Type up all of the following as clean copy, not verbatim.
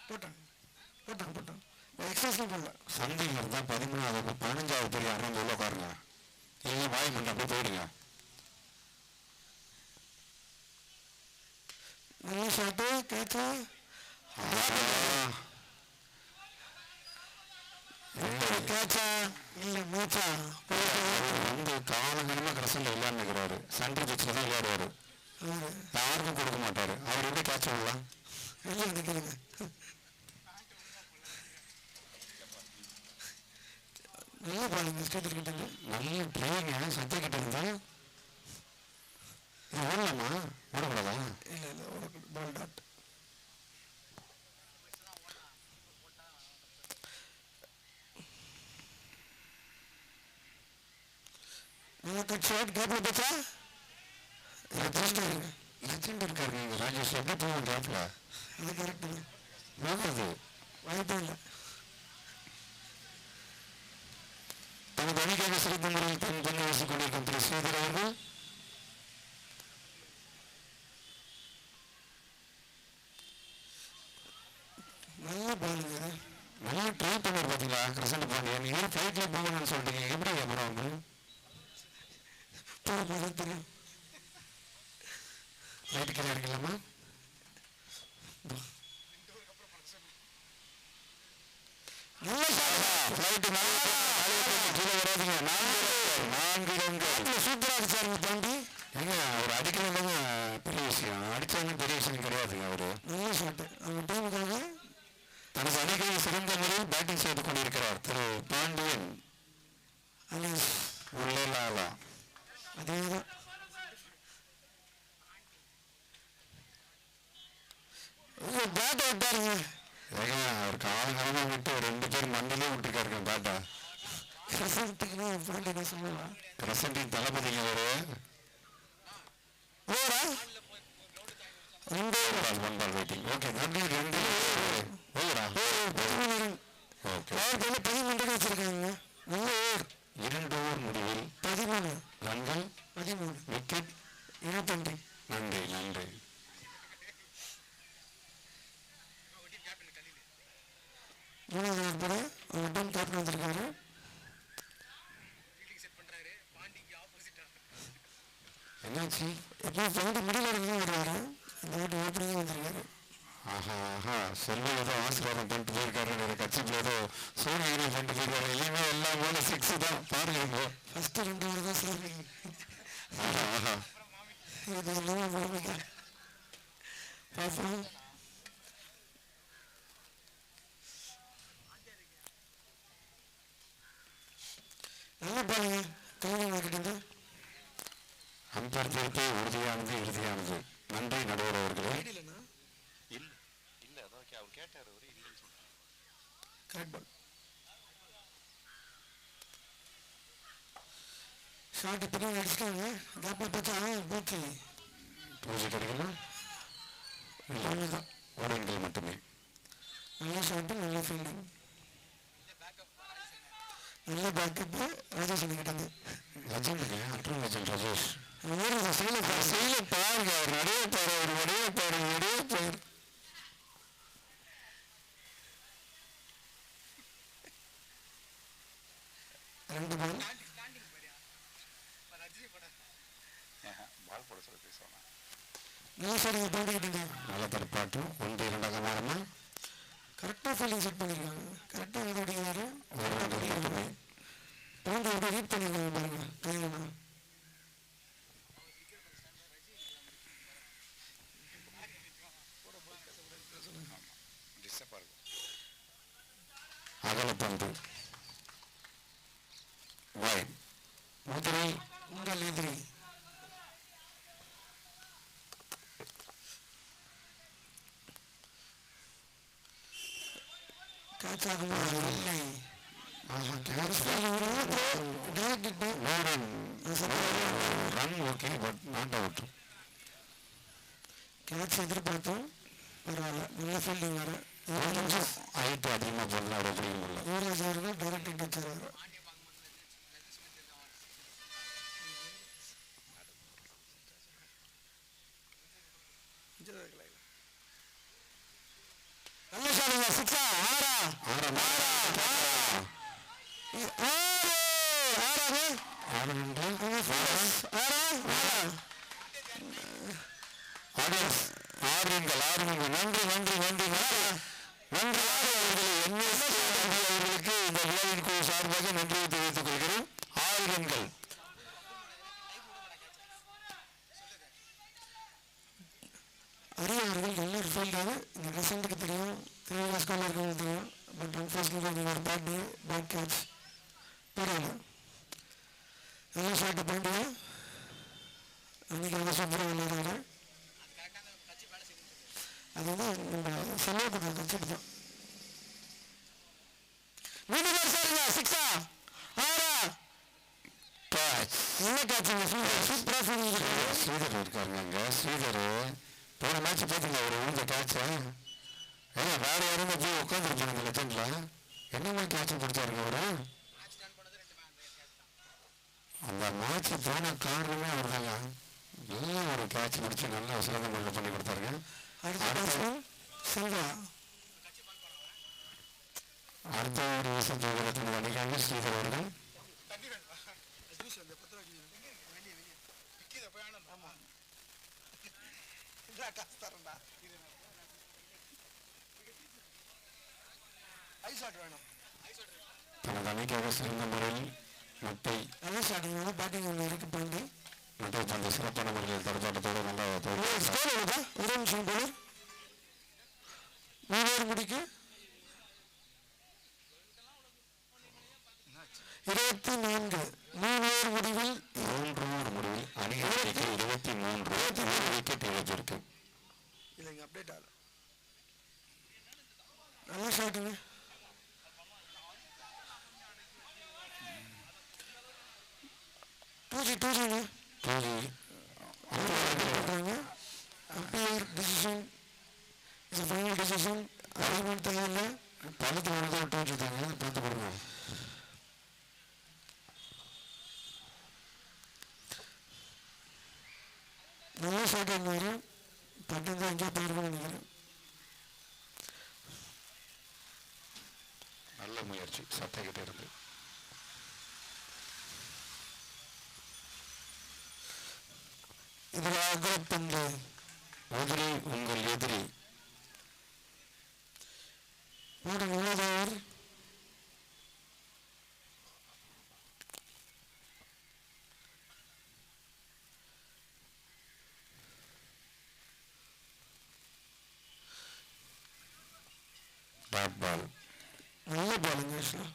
போட்டான் போட்டான் போட்டான் எக்ஸசைஸ் பண்ணல. சந்தையில் இருந்தால் 13வது 15வது பேர் யாரும் உள்ள உட்காருங்க. இல்லை வாய் மட்டும் அப்படியே போயிடுங்க. நல்ல ஷாட்டு கேட்சா கேட்சா இல்லை மூச்சா வந்து காலங்கரமாக கிரசண்டில் விளையாண்டு இருக்கிறாரு. சென்ட்ரல் பிச்சில் தான் விளையாடுவார். யாருக்கும் கொடுக்க மாட்டார். அவர் எப்படி கேட்ச் விடலாம்? வெளியே நிற்கிறீங்க. நல்லா பாருங்க ஸ்டேட் கிட்டாங்க. நல்ல பிளேயிங்க. சத்திய கிட்ட இருந்தா ஓடலாமா? ஓடக்கூடாதா? இல்லை இல்லை ஓடக்கூடாது. பால் டாட். ஷாட் கேப்ல போச்சா? லெஜெண்ட் இருக்காரு ராஜேஷ். எப்படி போவோம் கேப்ல? அது கரெக்டு தான். போகிறது வாய்ப்பே இல்லை. தனது அணிக்காக சிறந்த முறையில் தன் தன்னை வசிக் கொண்டிருக்கும் திரு ஸ்ரீதர் அவர்கள் நல்ல பாலுங்க. நல்லா ட்ரை பண்ணார். பார்த்தீங்களா கிருஷ்ணன் பாண்டியன்? ஏன் ஃப்ளைட்டில் போகணும்னு சொல்லிட்டீங்க? எப்படி அப்புறம் போகும்போது தெரியும். ஃப்ளைட் கீழே இருக்கலாமா? நல்ல ஃப்ளைட்டு கீழே வராதுங்க. 4 ரன்கள் சூப்பராக அடிச்சாருங்க தாண்டி. ஏங்க அவர் அடிக்கிறதுங்க பெரிய விஷயம். அடித்தாலும் பெரிய விஷயம் கிடையாதுங்க. அவர் நல்ல ஷாட்டு. அவங்க டீமுக்காக தனது அணிக்காக சிறந்த முறையில் பேட்டிங் செய்து கொண்டிருக்கிறார் திரு பாண்டியன். உள்ளே லாலா அதேதான். பேட்டை விட்டாருங்க. ஏங்க அவர் காலகாலமாக விட்டு 2 பேர் மண்ணிலே விட்டுருக்காருங்க பேட்டை. கிரசன்ட்டுக்குன்னு பாண்டியனை சொல்லலாம். கிரசன்டின் தளபதிங்க ஒரு ஓரா 1 பால் வெயிட்டிங். ஓகே நன்றி. 2 ஓவரா? ஓகே 13 வச்சிருக்காங்க. நல்ல ஓவர். 2 ஓவர் முடிவில் 13 ரன்கள் 13 விக்கெட் 22. நன்றி நன்றி. மூணாவது ஓவர் போட அவங்க டீம் கேப்டன் வந்திருக்காரு. என்னாச்சு? எப்போ பாண்டி மிடில் இருந்து வருவாரு. இந்த ஓட்டு ஓப்பனிங்காக வந்திருக்காரு. ஆஹா ஆஹா செல்வம் ஏதோ ஆசீர்வாதம் பண்ணிட்டு போயிருக்காரு. கட்சியில் ஏதோ சூரியகிரி பண்ணிட்டு போயிருக்காரு. இல்லைன்னா எல்லாம் போல 6 தான் பாருங்க. ஃபஸ்ட்டு 2 ஓவர் தான் சார். ஆஹா ஆஹா இது எல்லாமே பாருங்க பார்ப்போம். நல்லா பாருங்க கல்வி மார்க்கெட்டிங்க. அம்பர் தீர்ப்பு உறுதியானது இறுதியானது. நன்றி நடுவர் அவர்களே. ஷார்ட் பின்னாடி அடிச்சிட்டாங்க. கேப்பில் பார்த்தா போச்சு. பூஜை கிடைக்கணும். அவ்வளோதான். ஓடங்கள் மட்டுமே. நல்ல ஷாட்டு நல்ல ஃபீல்டிங். நல்ல பேக்கப்பு ராஜேஷ் கிட்டது. லெஜண்டுங்க அப்புறம் லெஜண்ட் ராஜேஷ். செயலை பாருங்க. அவர் நடைய பாரு. அவர் நடைய பாரு. நடைய பாரு. ரெண்டு பால் நல்ல ஷாட்டுங்க பாண்டிக்கிட்டீங்க. நல்ல தற்பாட்டு 1-2 மாறமா கரெக்டாக ஃபீல்டிங் செட் பண்ணியிருக்காங்க. கரெக்டாக எது அடிக்கிறாரு பாண்டி எப்படி ரீட் பண்ணியிருக்காங்க பாருங்க கையில். அகலப்பந்து வைட் முதிரை உங்கள் எதிரி. கேட்ச் ஆகும்போது இல்லை. Run okay but not out. Catch எதிர்பார்த்தோம். பரவாயில்ல நல்ல ஃபீல்டிங் வேறு. ஹைட்டு அதிகமாக போடலாம். அவர் பிடிக்க முடியல. யுவராஜ் அவர்கள் டைரக்ட் டச் ஆகிறார். நல்ல பாருங்க சிக்ஸா ஆறா ஆறா ஆறா ஆறாது ஆடியன்ஸ் ஆடுங்கள் ஆடுங்கள். நன்றி நன்றி நன்றி நன்றி அவர்களுக்கு இந்த விழாவின் குழு சார்பாக நன்றியை தெரிவித்துக் கொள்கிறேன். ஆயுதங்கள் அரியவர்கள் நல்ல ஒரு ஃபீல்டாக இந்த ரிசல்ட்டுக்கு தெரியும், திருவிழா ஸ்கூலில் இருக்கிறவங்க தெரியும். பட் அன்ஃபார்ச்சுனேட்லி நீங்கள் ஒரு பேட் கேட்ச் பரவாயில்ல. நல்ல ஷார்ட்டை பண்ணிட்டு அன்றைக்கி நல்ல சூப்பராக விளையாடுறாரு. அது வந்து நம்ம செலவுக்கு கட்சிட்டு தான் மீண்டும் சாருங்க சிக்ஸா ஆறா கேட்ச். நல்ல கேட்சுங்க சூப்பராக ஃபீல்டிங் ஸ்ரீதர் இருக்காருங்க அங்கே. ஸ்ரீதர் போன மேட்ச் பார்த்தீங்களா ஒரு விழுந்த கேட்சை? ஏன்னா வேறு யாரும் போய் உட்காந்துருப்பாங்க லெஜெண்ட்ல. என்னமா கேட்ச் பிடிச்சாருங்க அவரு? அந்த மேட்ச் போன காரணமே அவர் தாங்க. நல்ல ஒரு கேட்ச் பிடிச்சி நல்ல சிறந்த முறையில் பண்ணி கொடுத்தாருங்க. அடுத்த ஒரு விஷயத்தை உலகத்தில் பண்ணிக்காங்க ஸ்ரீதர் அவர்கள். தனது அணிக்காக சிறந்த முறையில் மட்டை நல்ல ஸ்டார்டிங் பேட்டிங் ஒன்று இருக்கு பாண்டி மட்டை பந்து சிறப்பான முறையில் தடுப்பாட்டத்தோடு நல்லா ஒரே நிமிஷம் போல 3 முடிக்கு 24 3 முடிவில் 3 முடிவில் அணிகளுக்கு 23 விக்கெட் இழந்திருக்கு. இல்லைங்க அப்டேட் ஆகல. நல்ல ஷாட்டுங்க. டூஜிங்க umpire decision is final decision. Argument தேவையில்லை. பழுத்து ஒன்று டூஜி தாங்க பார்த்து கொடுங்க. நல்ல ஷாட் இருந்தாரு. பட்டம் தான் எங்கேயோ போயிருக்கணும்னு நினைக்கிறேன். நல்ல முயற்சி சட்டைக்கிட்ட இருந்து. இதில் அகலப்பந்து எதிரி உங்கள் எதிரி ஒரு நல்லதவர் டாட் பால். நல்ல பாலுங்க சார்.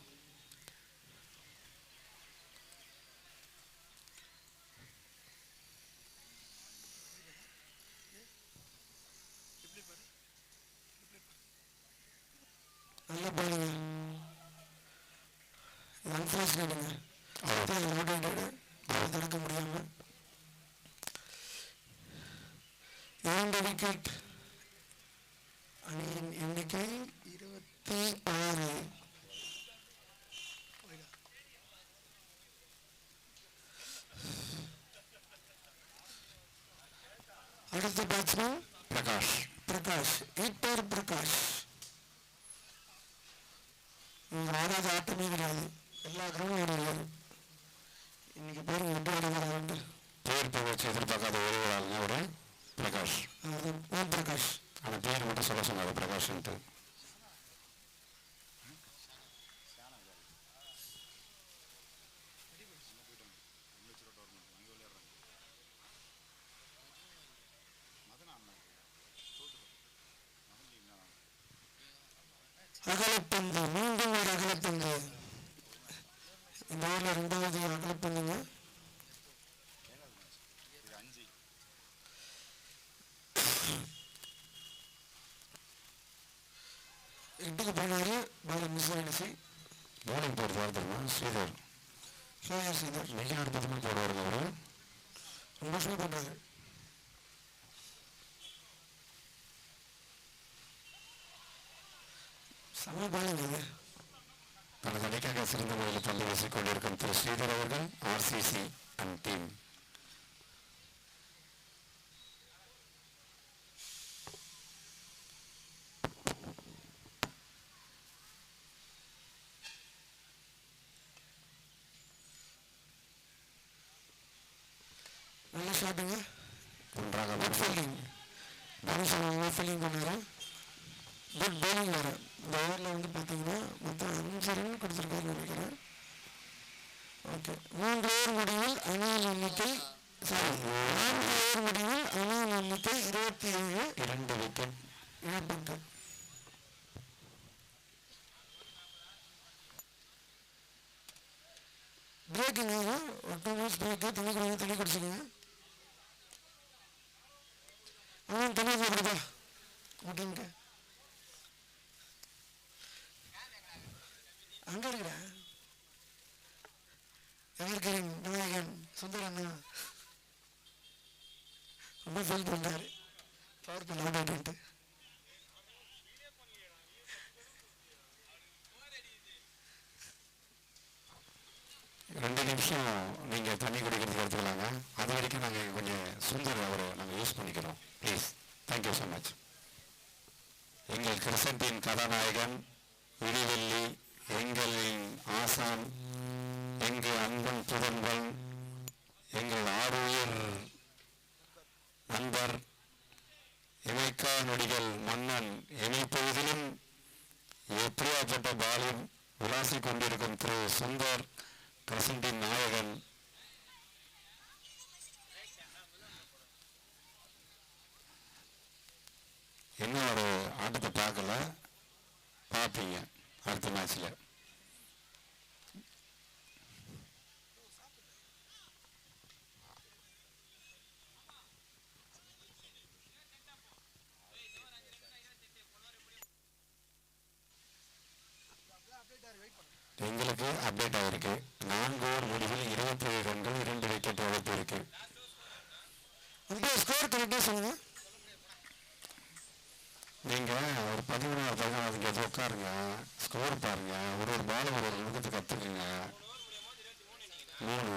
நல்ல பாலுங்க. அன்ஃபார்ச்சுனேட்டுங்க தடுக்க முடியாமல் 2 விக்கெட். அணியின் எண்ணிக்கை 26. அடுத்த பேட்ஸ்மேன் பிரகாஷ் ஈட்டர் பிரகாஷ். ஆறாவது ஆட்டமே கிடையாது. எல்லா கிரௌண்டும் ஆடுவார். இன்னைக்கு பாருங்க எப்படி ஆடுவார். பேர் வச்சு எதிர்பார்க்காத ஒரே ஒரு ஆளுங்க ஒரு பிரகாஷ். ஓம் பிரகாஷ். ஆனால் பேர் மட்டும் சொல்ல சொன்னார் பிரகாஷ்ன்ட்டு. அகலப்பந்து மீண்டும் ஒரு அகலப்பந்து. இந்த ஊரில் 2வது அகலப்பந்துங்க. எட்டுக்கு போனாரு. பால மிஸ் ஆயிடுச்சு. போலிங் போடுறது யார் தெரியுமா? ஸ்ரீதர். ஸ்ரீதர் மிக அற்புதமாக போடுவாருங்க அவரு. ரொம்ப ஸ்லோ பண்ணுறாரு. சம பாலுங்க அது. தனது அணிக்காக சிறந்த முறையில் பந்து வீசிக் கொண்டிருக்கும் திரு ஸ்ரீதர் அவர்கள் RCC அண்ட் டீம். ஷாட்டுங்க. ஒன்றாக குட் ஃபீல்டிங். தனுஷ் ஃபீல்டிங் பண்ணார். குட் பவுலிங் வேறு. இந்த ஓவரில் வந்து பார்த்தீங்கன்னா மொத்தம் 5 ரன் கொடுத்துருக்காருன்னு நினைக்கிறேன். ஓகே, 3 ஓவர் முடிவில் அணியின் எண்ணிக்கை 4 ஓவர் முடிவில் அணியின் எண்ணிக்கை 27. 2 விக்கெட் இழப்புக்கு. பிரேக்கிங் ஆகும். ஒரு 2 மினிட்ஸ் பிரேக்கு. தண்ணி குடிச்சிங்க. அவன் தண்ணி கொடுப்பா ஓகேங்க. அங்கே இருக்கிற எவர்கிரீன் விநாயகன் சுந்தரன் ரொம்ப ஃபீல் பண்ணுறாரு. பவர் பில் அவுட் ஆகிட்டு 2 நிமிஷம் நீங்கள் தண்ணி குடிக்கிறதுக்கு எடுத்துக்கலாங்க. அது வரைக்கும் நாங்கள் கொஞ்சம் சுந்தர் அவரை நாங்கள் யூஸ் பண்ணிக்கிறோம் ப்ளீஸ். Thank you so much. எங்கள் கிருஷ்ணத்தின் கதாநாயகன் விடிவெள்ளி, எங்களின் ஆசான், எங்கள் அன்பன் புதன்பன், எங்கள் ஆறுயிர் நண்பர், இமைக்கா நொடிகள் மன்னன், இமைப்பொழுதிலும் எப்படியாப்பட்ட பாலில் விளாசிக் கொண்டிருக்கும் திரு சுந்தர் கிருஷ்ணத்தின் நாயகன். இன்னும் ஒரு ஆட்டத்தை பார்க்கல, பார்ப்பீங்க அடுத்த மேட்ச்ல. எங்களுக்கு அப்டேட் ஆகிருக்கு. 4 ஓவர் முடிவில் 27 ரன்கள், 2 விக்கெட் இழப்பு இருக்கு. ஸ்கோர் கரெக்டாக சொல்லுங்க. நீங்கள் ஒரு 13 எது உட்காருங்க, ஸ்கோர் பாருங்க. ஒரு பால் ஒரு முகத்தை கற்றுக்குங்க. 3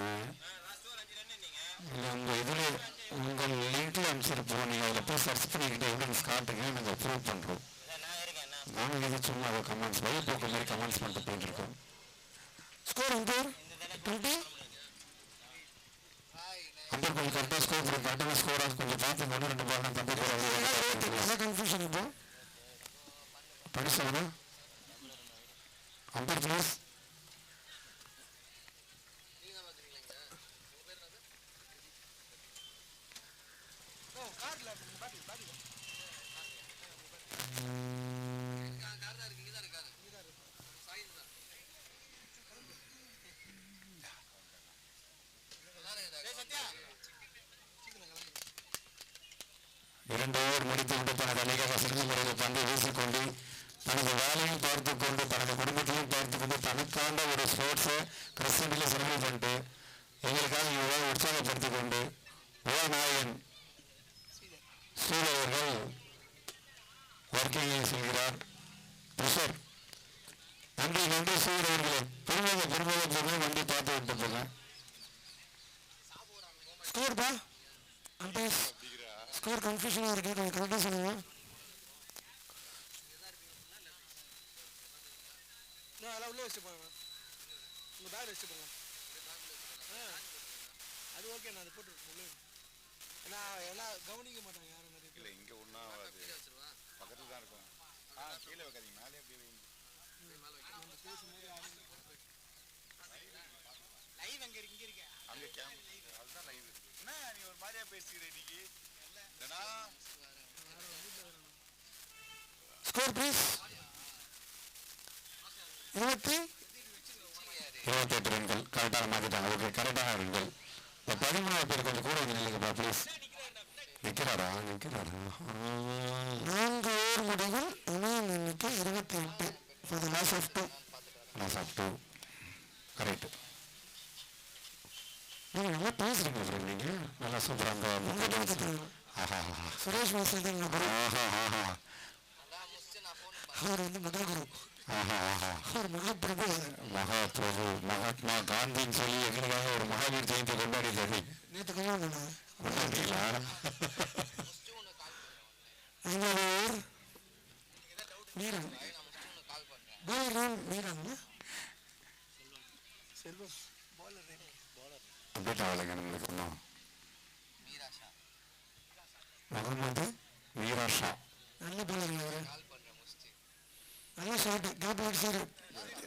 இல்லை உங்கள் இதில் உங்கள் லிங்கில் அனுப்பிச்சிருப்போம். நீங்கள் அதில் போய் சர்ச் பண்ணிக்கிட்டு எவிடன்ஸ் காட்டுங்க, நாங்கள் ப்ரூவ் பண்ணுறோம். நாங்கள் எது சும்மா அதை கமெண்ட்ஸ் வழிபோக்கு மாதிரி கமெண்ட்ஸ் பண்ணிட்டு போயிட்டு இருக்கோம். ஸ்கோர் 20 அந்த கொஞ்சம் கரெக்டாக ஸ்கோர் பண்ணி கரெக்டான ஸ்கோராக கொஞ்சம் பார்த்து 1-2 பால் தம்பி போகிறாங்க. கன்ஃபியூஷன் இப்போ படிச்சவனா அம்பர் ப்ளீஸ். இரண்டு ஓவர் முடித்துவிட்டு தனது அணிக்காக சிறந்த முறையில் பந்தை வீசிக்கொண்டு தனது வேலையும் பார்த்து கொண்டு தனது குடும்பத்தையும் பார்த்து கொண்டு தனக்கான ஒரு ஸ்போர்ட்ஸை கிறிஸ்டன்டில் செலவு பண்ணிட்டு எங்களுக்காக இவ்வளவு உற்சாகப்படுத்தி கொண்டு நாயகன் ஸ்ரீதர் அவர்கள் ஒர்க்கிங்கை செய்கிறார். ப்ரெஷர் நன்றி நன்றி ஸ்ரீதர் அவர்களே. பெருமையாக வண்டி பார்த்து விட்டு போங்க. ஸ்கோர் பா அம்பையர்ஸ் ஸ்கோர் கன்ஃபியூஷனாக இருக்கு, கொஞ்சம் கரெக்டாக சொல்லுங்க. அதெல்லாம் உள்ளே வச்சுட்டு போங்க, உங்கள் பேக் வச்சுட்டு போங்க. அது ஓகே, நான் அதை போட்டுருக்கேன் உள்ளே. ஏன்னா எல்லாம் கவனிக்க மாட்டாங்க யாரும் நிறைய இல்லை. இங்கே ஒன்றா பக்கத்தில் தான் இருக்கும். கீழே வைக்காதீங்க, மேலே எப்படி வைங்க. நம்ம பேசும்போது யாரும் லைவ் அங்கே இருக்கேன். அங்கே கேமரா அதுதான் லைவ் இருக்கு. என்ன நீ ஒரு மாதிரியா பேசுகிற இன்னைக்கு? Score please. 28 ரன்கள் கரெக்டாக மாற்றிட்டாங்க. ஓகே, கரெக்டான ரன்கள். இந்த 13 பேர் கொஞ்சம் கூட வந்து நில்லுங்கப்பா ப்ளீஸ். நிற்கிறாரா 4 ஓவர் முடிவில் அணியின் எண்ணிக்கை 28 for the loss of 2. Correct. நீங்கள் நல்லா பேசுகிறீங்க ஃப்ரெண்ட். நீங்கள் நல்லா சூப்பராக அந்த சுரேஷ் மாஸ்டர் தான் அவர் வந்து மகாகுரு, அவர் மகாபிரபு. மகாத்மா காந்தின்னு சொல்லி எங்களுக்காக ஒரு மகாவீர் ஜெயந்தி கொண்டாடினது நேற்று கொண்டாடுங்களா? கொண்டாடிங்களா? 5வது ஓவர் மீரன் பவுலர் மீரன் செல்வம் பாலர் அப்டேட் ஆகலைங்க நம்மளுக்கு இன்னும். முகமது வீராஷா. நல்ல பாலருங்க அவர். நல்ல ஷாட்டு கேப் அடிச்சாரு.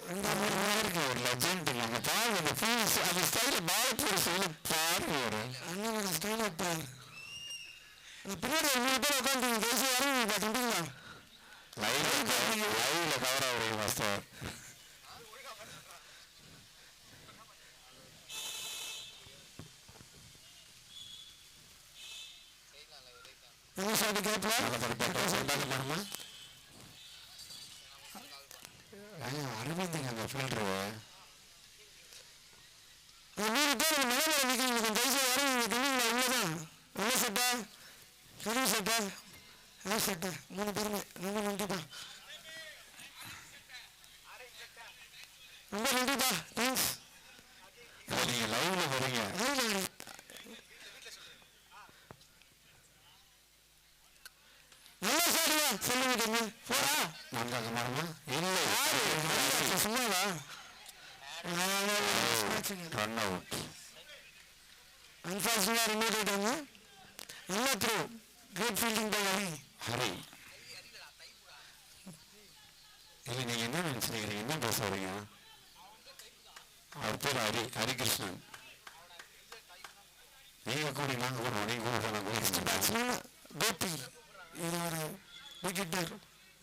ரெண்டாவது இருக்கு ஒரு லெஜண்ட். நம்ம பாரு அந்த ஃபீல்ஸ் அந்த ஸ்டைல பால் போற ஸ்டைல பாரு ஒரு அண்ணனோட ஸ்டைல் பாரு. அந்த பின்னாடி ஒரு 3 பேர் உட்காந்துருங்க. பேசி யாரும் பார்த்துட்டீங்களா? லைவ்ல கவர் ஆகுறீங்க மாஸ்டர். நல்ல ஷாட்டு கேப்ல பாருமா அரவிந்துங்க அந்த ஃபீல்டரு. அந்த 3 பேர் நிலைமையில நிற்கிறீங்க. பேசி யாரும் நீங்கள் தந்தீங்களா? உள்ளதான் நல்ல சட்டை பெரிய சட்டை நல்ல சட்டை 3 பேருமே ரொம்ப நன்றிப்பா. ரொம்ப நன்றிப்பா. தேங்க்ஸ். நீங்க லைவ்ல வரீங்க. நல்ல சாரியா சொல்லுங்க. போடா நான்காக மாறுமா இல்லை சும்மாவா ரன் அவுட். அன்பார்ச்சுனேட்டாக ரிமோட் ஆயிட்டாங்க. நல்ல throw great fielding by Hari. Hari இல்லை நீங்கள் என்ன நினச்சிருக்கிறீங்க? என்ன பேச வரீங்க? அவர் பேர் ஹரிகிருஷ்ணன். நீங்கள் கூட நாங்கள் கூட நீங்கள் கூட நான் கூட பேட்ஸ்மேன் கோபி. இது ஒரு விக்கெட்டர்.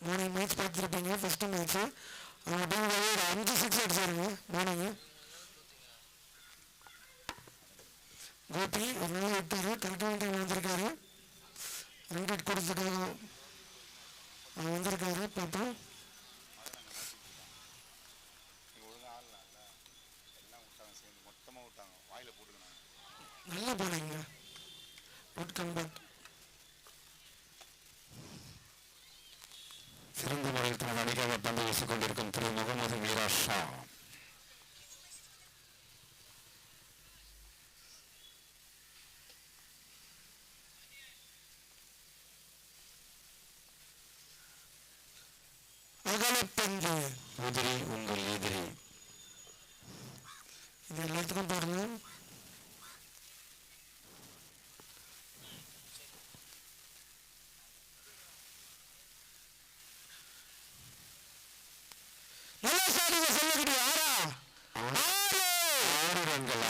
3 மேட்ச் பார்த்துருப்பீங்க. ஃபஸ்ட்டு மேட்ச்சு அவங்க டீமுக்காக ஒரு 5 6 அடிச்சாருங்க மார்னிங்கு. கோபி ஒரு நாள் விட்டார். கரெக்டான டைம் வந்திருக்காரு. ரன்கட் கொடுத்ததுக்காக அவர் வந்திருக்காரு. பார்ப்போம். நல்ல போனீங்க. Good comeback. சிறந்த முறையில் தனது அணிக்காக பந்து வீசிக் கொண்டிருக்கும் திரு முகமது வீராஷா. அகலப்பந்து உதிரி உங்கள் எதிரி. இது எல்லாத்துக்கும் பாருங்க. நல்ல சாடிங்க சொல்லக்கூடிய 6 ரன்கள்.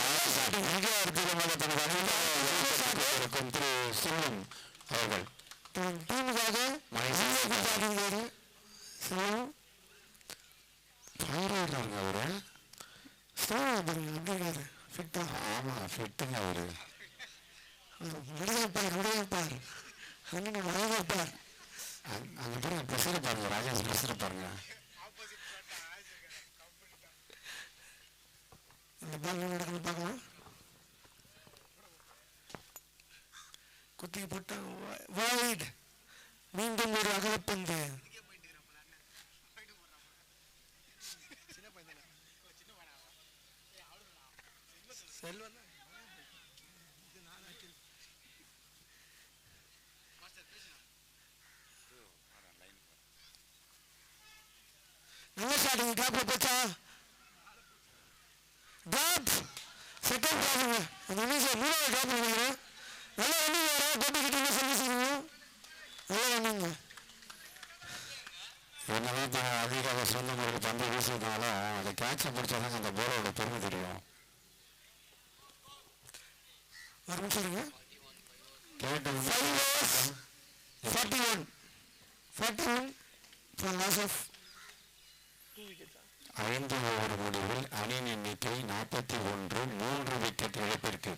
மிக அற்புதமாக தனது அணியில் இருக்கும் திரு சிவம் அவர்கள் டீமுக்காக பாடினாரு. சிவம் பாராடுறாங்க அவரு. சிவம் பாருங்க அப்படிங்காரு. ஃபிட்டா ஆமாம் ஃபிட்டுங்க அவரு. உடையப்பார் அண்ணன் அழகப்பார். அங்கே பாருங்க பிரசர பாருங்க. ராஜேஷ் பிரசர பாருங்க. இந்த பால் நடக்கணும் பார்க்கலாம். குத்தி போட்டா வைட். மீண்டும் ஒரு அகலப்பந்து. நல்ல ஷாட்டுங்க. கேப்ல போச்சா? ட்ராப். செகண்ட் ட்ராப்புங்க. அந்த இன்னிங்ஸ் 3வது ட்ராப் நினைக்கிறேன். நல்ல ரன்னிங் வேற. கோபி கிட்ட சர்வீஸ் நல்ல ரன்னிங்க. என்னதான் தான் அதிகாக சொந்த முறையில் பந்து வீசுறதுனால அதை கேட்சை பிடிச்சாதான் அந்த போலோட பெருமை தெரியும். ஒரு நிமிஷம் இருங்க. கேட்டு 41 for loss of 5 ஓவர் முடிவில் அணியின் எண்ணிக்கை 41. 3 விக்கெட் இழப்பிற்கு.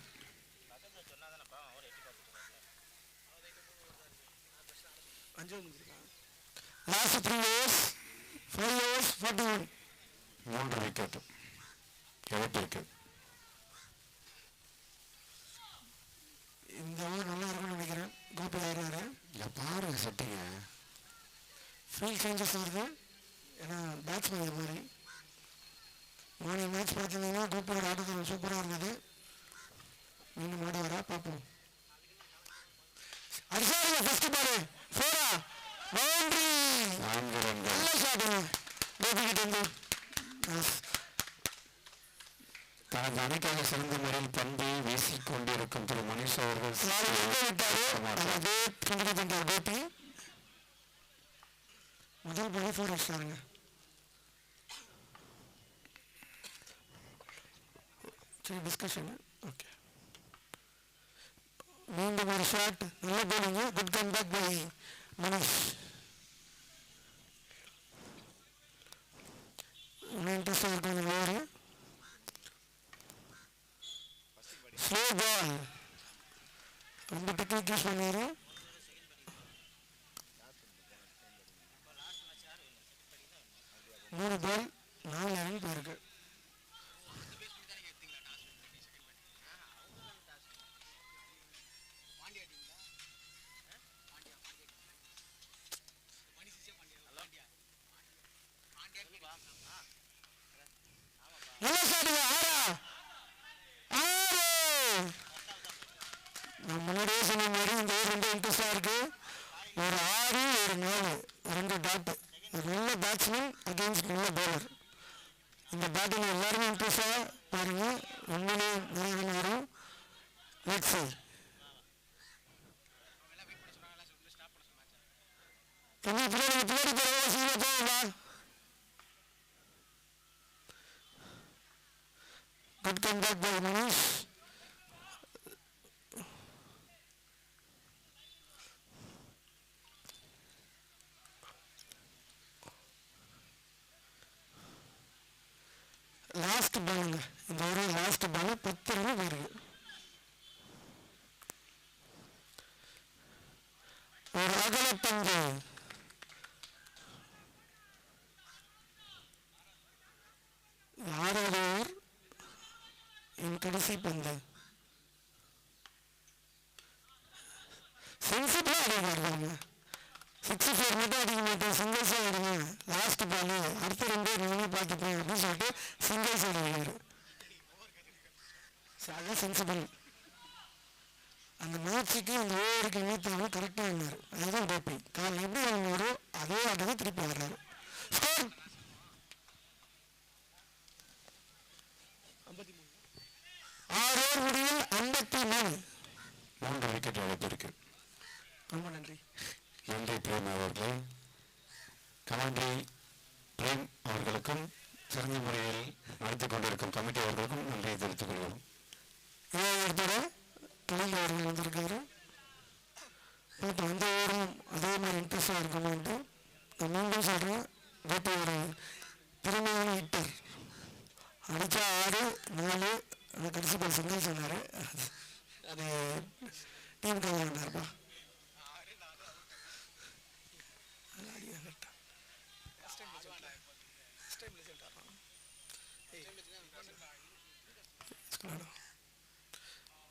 last 3 overs 5 overs 41. 3 விக்கெட் இழப்பிற்கு. இந்த ஓவர் நல்லா இருக்கும்னு நினைக்கிறேன். கோபி ஆடுறாரு. இங்கே பாருங்க சட்டிங்க. ஃபீல்ட் சேஞ்சஸ் வருது. ஏன்னா பேட்ஸ்மேன் இது மாதிரி மார்னிங் மேட்ச் பார்த்துருந்தீங்கன்னா கோபியோட ஆட்டத்தில் சூப்பராக இருந்தது. மீண்டும் ஆடி வரா பார்ப்போம். அடிச்சாருங்க ஃபர்ஸ்ட் பால் 4 பவுண்டரி. 4 ரன்கள். நல்ல ஷாட்டுங்க கோபி கிட்ட இருந்து. தனது அணிக்காக சிறந்த முறையில் பந்தை வீசிக் கொண்டிருக்கும் திரு மணிஷ் அவர்கள் அதே கோபி முதல் பால் 4 அடிச்சாருங்க. சரி டிஸ்கஷன் ஓகே. மீண்டும் ஒரு ஷாட், நல்ல போலிங்க, good come back by Manish. இன்னும் இன்ட்ரெஸ்டாக இருக்கும் அந்த ஓவர். ஸ்லோ பால், ரொம்ப டெக்னிக் யூஸ் பண்ணிடு. மூணு பால் 4 ரன் போயிருக்கு. நல்ல ஷாட்டுங்க, 6 நான் முன்னாடியே சொன்ன மாதிரி இந்த ஓவர் ரொம்ப இன்ட்ரெஸ்டாக இருக்கு. ஒரு 6 ஒரு 4 2 டாட். ஒரு நல்ல பேட்ஸ்மேன் அகெயின்ஸ்ட் நல்ல பவுலர். இந்த பேட்டிங் எல்லாருமே இன்ட்ரெஸ்டாக பாருங்க, உண்மையிலே நிறைய வரும். Let's see. பின்னாடி போகிறவங்க சீக்கிரம் போகலாம். Good come back by Manish. Last பாலுங்க, இந்த ஒரு லாஸ்ட் பால் 10 ரன் போயிருக்கு. ஒரு அகலப்பந்து, 6வது ஓவர், என் கடைசி பந்து. சென்சிட்டிவாக அடிக்க இருக்காங்க, 64 மட்டும் அடிக்க மாட்டேன், சிங்கிள்ஸாக ஆடுங்க. லாஸ்ட் பால் அடுத்த 2 நானே பார்த்துப்பேன் அப்படின்னு சொல்லிட்டு சிங்கிள்ஸ் ஆடுவார். அதான் சென்சிபிள். அந்த மேட்சுக்கு அந்த ஓவருக்கு இணைத்தாலும் கரெக்டாக இருந்தார். அதுதான் டோப்பி. கால் எப்படி வாங்கினாரோ அதே ஆட்டத்தை திருப்பி ஆடுறாரு. ஸ்கோர் 6 ஓவர் முடிவில் 53. 3 விக்கெட் இழப்பிருக்கு. ரொம்ப நன்றி. நன்றி பிரேம் அவர்களே. கமாண்டரி பிரேம் அவர்களுக்கும் சிறந்த முறையில் நடத்தி கொண்டிருக்கும் கமிட்டி அவர்களுக்கும் நன்றியை தெரிவித்துக் கொள்கிறோம். இடத்தோட தொழில் அவர்கள் வந்திருக்காரு. இப்போ அந்த ஓவரும் அதே மாதிரி இன்ட்ரெஸ்டாக இருக்குமான்ட்டு நான் மீண்டும் சொல்கிறேன். கோப்பை ஒரு திறமையான ஹிட்டர். அடித்தா 6 4 அந்த கடைசி பால் சிங்கிள் சொன்னார். அது டீமுக்காக வேண்டாருப்பா.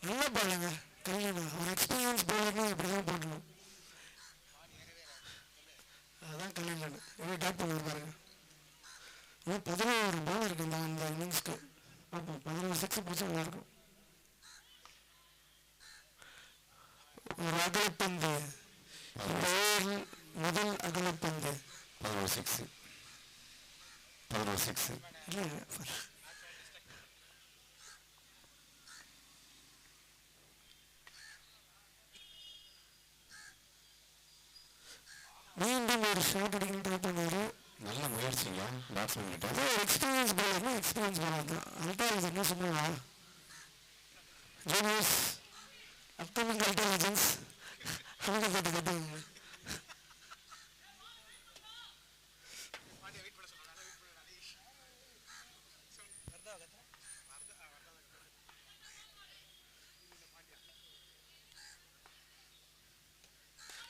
நல்ல பாருங்க கல்யாணா, ஒரு எக்ஸ்பீரியன்ஸ் பவுலர்னா இப்படி தான் போடணும். அதுதான் கல்யாணம் எப்படி டாட் பண்ண பாருங்க. 11 பால் இருக்கு அந்த இன்னிங்ஸ்க்கு. பார்ப்போம், 11 6 பிடிச்சா நல்லாயிருக்கும். ஒரு அகலப்பந்து, இந்த ஓவரில் முதல் அகலப்பந்து 11 6 இல்லை. மீண்டும் ஒரு ஷாட் அடிக்கணும் ட்ரை பண்ணாரு. நல்ல முயற்சிங்க பேட்ஸ்மேன் கிட்ட. அதே ஒரு எக்ஸ்பீரியன்ஸ் பாலர்னா எக்ஸ்பீரியன்ஸ் பாலர் தான். அல்டாலிஜ் என்ன சொன்னா ஜூனியர்ஸ் அப்கமிங் அல்டாலிஜன்ஸ் அவங்க கட்டு கட்டுங்க.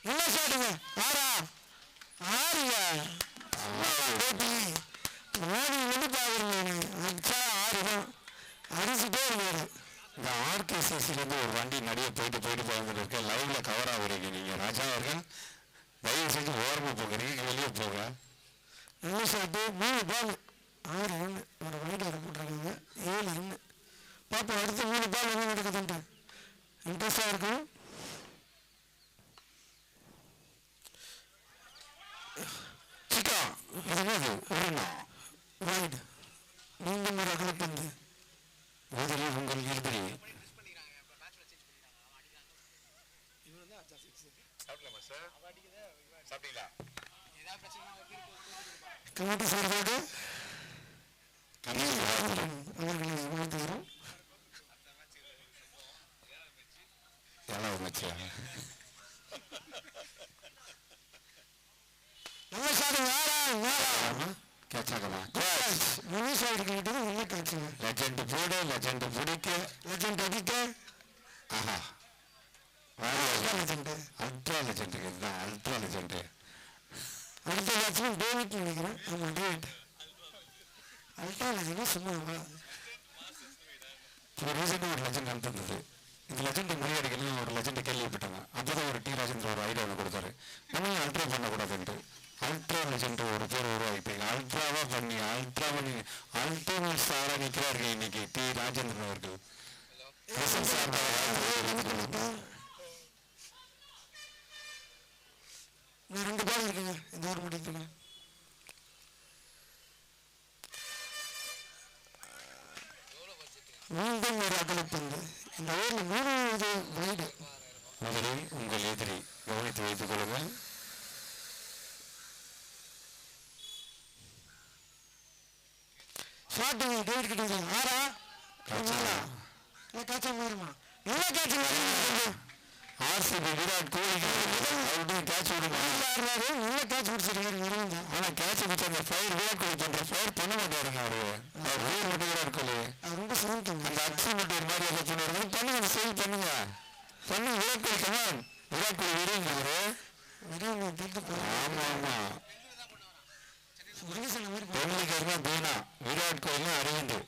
என்ன ஷாட்டுங்க, 6 அடிச்சுட்டே இருக்காரு. இந்த ஆர்கேசிசிலேருந்து ஒரு வண்டி நடிகை போயிட்டு போயிருந்துட்டு இருக்க லைவ்ல கவர் ஆகுறீங்க நீங்க. ராஜா அவர்கள் தயவு செஞ்சு ஓரமாக போகிறீங்க, வெளியே போக. நல்ல ஷாட்டு. 3 பால் 6 ரன். ஒரு வைட் ஆட போட்டிருக்காங்க, 7 ரன். பார்ப்போம் அடுத்த 3 பால் என்ன நடக்குதுன்ட்டு. இன்ட்ரெஸ்டாக இருக்கும். சிக்கா இது வைடு. மீண்டும் ஒரு அகலப்பந்து. முதலில் உங்கள் எதிரி இவன் தான் அச்சா சிக்ஸ். சாப்பிடலாமா சார்? சாப்பிட்டீங்களா? கமிட்டி சார்பாக கமிட்டி அவர்களை வாழ்த்துகிறோம். 7வது மேட்சியா? நல்ல சாதம் யாரா கேட்ச் ஆகலாம். மனிஷ் ஆகிட்டு நல்ல காட்சிங்க. லெஜண்ட் போடு, லெஜண்ட் பிடிக்க, லெஜண்ட் அடிக்க ஆஹா லெஜண்ட். அல்ட்ரா லெஜெண்டுக்கு இதுதான் அல்ட்ரா லெஜெண்டு. அடுத்த மேட்ச்ல டேவிட் நினைக்கிறேன். ஆமாம் டேவிட் அல்ட்ரா லெஜண்ட் சொன்னாங்க. இப்போ ரீசெண்டாக ஒரு லெஜெண்ட் நடந்தது. இந்த லெஜெண்டை முறியடிக்கணும் ஒரு லெஜெண்டை கேள்விப்பட்டாங்க. அப்போதான் ஒரு டி ராஜேந்திர ஒரு ஐடியா ஒன்று கொடுத்தாரு. நம்ம அல்ட்ரா பண்ணக்கூடாதுன்ட்டு அல்ட்ரா லெஜெண்ட் ஒரு பேர் உருவாக்கிட்டீங்க. அல்ட்ராவாக பண்ணி அல்ட்ரா ஸ்டாராக நிற்கிறாரு இன்னைக்கு டி ராஜேந்திரன் அவர்கள். நான் 2 பால் இருக்குங்க இந்த ஒரு முடிக்கல. மீண்டும் ஒரு அகலப்பந்து. இந்த ஓவரில் 3 வைடு. முதலில் உங்கள் எதிரி கவனித்து வைத்துக் கொள்ளுங்கள். ஷாட் டேவிட் கிட்ட ஆறா காய்ச்சல் மாறுமா நல்லா காய்ச்சல் மாறும். ஆர்சிபி விராட் கோலி கேட்ச் விடுங்க. நல்ல கேட்ச் பிடிச்சிருக்காரு வருவாங்க. ஆனால் கேட்ச் பிடிச்ச அந்த ஃபயர் விராட் கோலி பண்ணுற ஃபயர் பண்ண மாட்டாருங்க. அவர் ஊர் மட்டும் விராட் கோலி அவர் ரொம்ப சிவந்தம். அந்த அக்ஷன் மட்டும் ஒரு மாதிரி எல்லாம் பண்ணுவாங்க. பண்ணுங்க சேல் பண்ணுங்க விராட் கோலி கமான் விராட் கோலி விடுங்க அவரு விரைவில் தட்டு. ஆமா ஆமா சொன்ன மாதிரி பெண்களுக்கு தீனா Virat Kohli Aravind.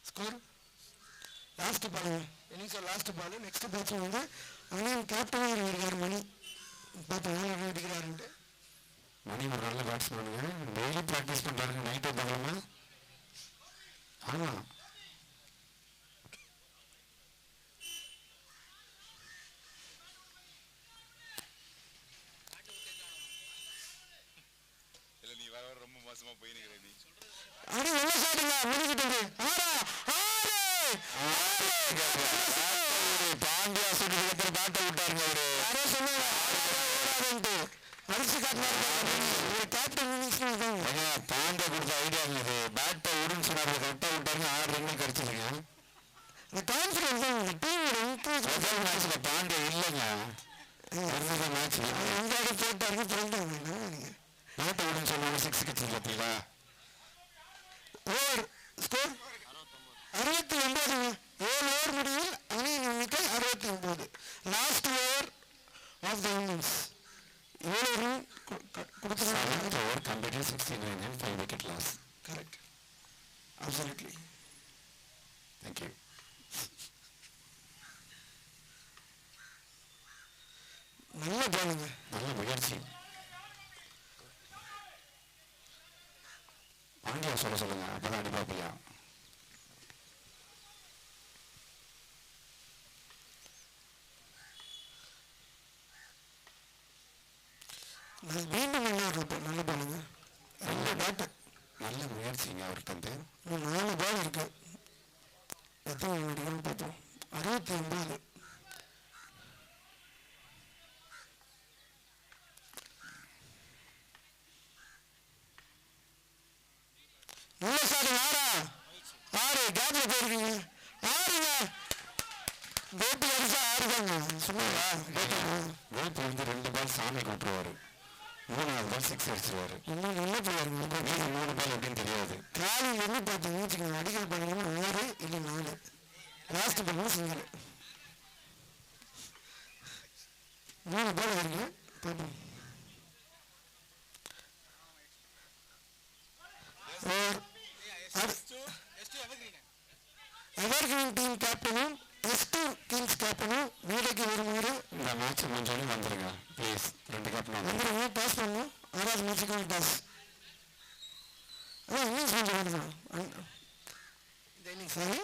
Score last ball innings last ball. Next batch வந்து அணியின் கேப்டனாக இருக்கார் மணி. பார்ப்போம் யாரும் அடிக்கிறாருன்ட்டு. மணி ஒரு நல்ல பேட்ஸ்மேனுங்க. டெய்லி ப்ராக்டிஸ் பண்ணுறாருங்க. நைட்டு பார்க்கலாமா? ஆமாம் இல்லை நீ வர வர ரொம்ப மோசமா போய் நிற்கிற நீ. அடி என்ன சாப்பிடுங்க முடிக்கிட்டு ஆறா பாண்டியா சுட்டு பாட்டை விட்டாருங்க அவரு. யாரோ சொன்னாங்க அடிச்சு காட்டினாரு. ஒரு கேப்டன் பாண்டியா கொடுத்த ஐடியா இது. பேட்டை விடுன்னு சொன்னாரு. கரெக்டாக விட்டாருங்க. 6 ரன் கிடைச்சிருங்க. இந்த கான்ஃபிடன்ஸ் டீம் மேட்ச்ல பாண்டியா இல்லைங்க. மேட்ச் அங்காடி போட்டாருங்க சொல்லிட்டாங்க. பேட்டை விடுன்னு சொல்லுவாங்க. 6 கிடைச்சது பார்த்தீங்களா? Over score 69. 7 ஓவர் முடிவில் அணியின் எண்ணிக்கை 69. Last over of the innings. 7 run கொடுத்துருக்காங்க. 7th over completed 69 and 5 wicket loss. Correct absolutely. Thank you. நல்ல பாலுங்க. நல்ல முயற்சி. பாண்டியா சொல்லுங்க. அப்பதான் அடிப்பாப்பியா. மீண்டும் நல்ல பாலுங்க. 2 பேட்டு. நல்ல முயற்சிங்க அவர்கிட்ட வந்து. 4 பால் இருக்கு. எத்தனை அடிக்கணும் பார்த்தோம். 69. நல்ல சாதம். 6 கேப்ல போயிருக்கீங்க. 6ங்க பேட்டு அடிச்சா 6 தாங்க சொன்னாங்களா? கோபி வந்து 2 பால் சாமி கூப்பிடுவாரு. 3வது பால் 6 அடிச்சிருவாரு. இன்னும் நல்ல பிள்ளைங்க. 3 பால் எப்படின்னு தெரியாது. காலையில் இருந்து பார்த்தீங்கன்னு வச்சுக்கோங்க. அடிக்கிற பாருங்கன்னா 6 இல்லை 4. Last ball single. 3 பால் வருங்க பார்ப்போம். எவர்கிரீன் டீம் கேப்டனும் S2 கிங்ஸ் கேப்டனும் மேடைக்கு வருமாறு இந்த மேட்ச் முடிஞ்சோடனே வந்துருங்க ப்ளீஸ். 2 கேப்டன் வந்துடுங்க. பாஸ் பண்ணணும். 6வது மேட்சுக்கு பாஸ். அதான் இன்னிங்ஸ் கொஞ்சம் வருதான். இந்த இன்னிங்ஸ் சாரி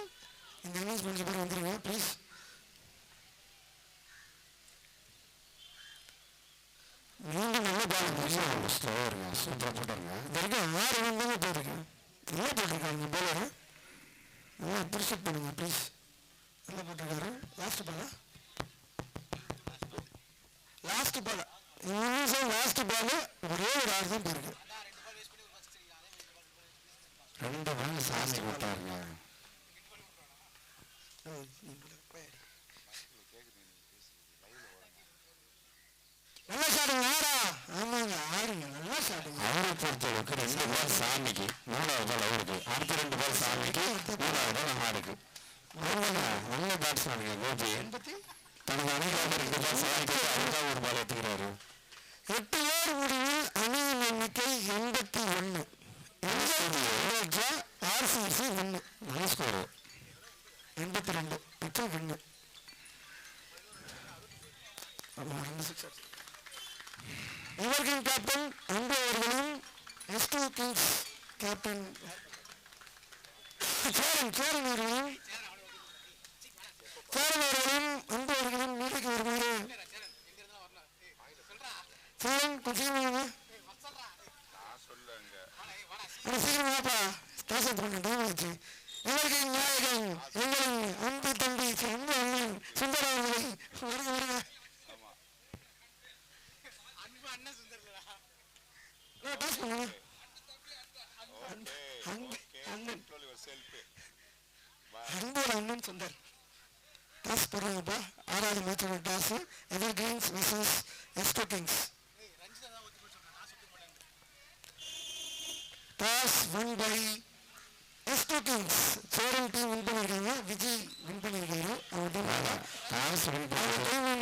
இந்த இன்னிங்ஸ் கொஞ்சம் பேர் வந்துடுங்க ப்ளீஸ். மீண்டும் நல்ல பால். ஸ்லோவாக இருங்க, சூப்பராக போட்டுருங்க. இது வரைக்கும் 6 ரன் தாங்க போயிருக்கேன். நல்லா போட்டிருக்காங்க போலரு. நல்லா அப்ரிஷியேட் பண்ணுங்க ப்ளீஸ். நல்லா போட்டிருக்காரு. லாஸ்ட் பாலா லாஸ்ட் பால் ஒரே ஒரு 6 தான் போயிருக்கு. 2 பால் சாமி போட்டாருங்க. நல்லா ஷாட்டுங்க. ஆமாங்க ஆடுங்க நல்லா ஷாட்டுங்க. அவரை பொறுத்தளவுக்கு 2 பால் சாமிக்கு, 3வது பால் அவருக்கு, அடுத்த 2 பால் சாமிக்கு, 3வது பால் ஆடுக்கு. நல்ல பேட்ஸ்மேனுங்க கோபி. தனது அணிக்காக 2 பால் சாமிக்கு, அதுக்காக ஒரு பால் எடுத்துக்கிறாரு. 8 ஓவர் முடிவில் அணியின் எண்ணிக்கை 81. ஆர்சிசி 1. நல்ல ஸ்கோரு. 82 எத்தனை வின்னு. எவர்கிரீன் கேப்டன் அன்பு அவர்களும் S2 கிங்ஸ் கேப்டன் சேரன் அவர்களும் அன்பு அவர்களும் நீதிக்கு வருமாறு சேரன் கொஞ்சம் சீக்கிரமாப்பா ஸ்டேஷன் பண்ண டைம் ஆச்சு. எவர்கிரீன் நாயகன் எங்களின் அன்பு தம்பி அன்பு அண்ணன் சுந்தர் அவர்களை வருக அன்போட அண்ணன் சுந்தர் டாஸ் போடுறாங்கப்பா. 6வது மேட்சோட toss evergreens versus S2 kings. Toss win by S2 kings. Cheran team win பண்ணியிருக்காங்க, விஜய் வின் பண்ணியிருக்காரு. அவர் டீம்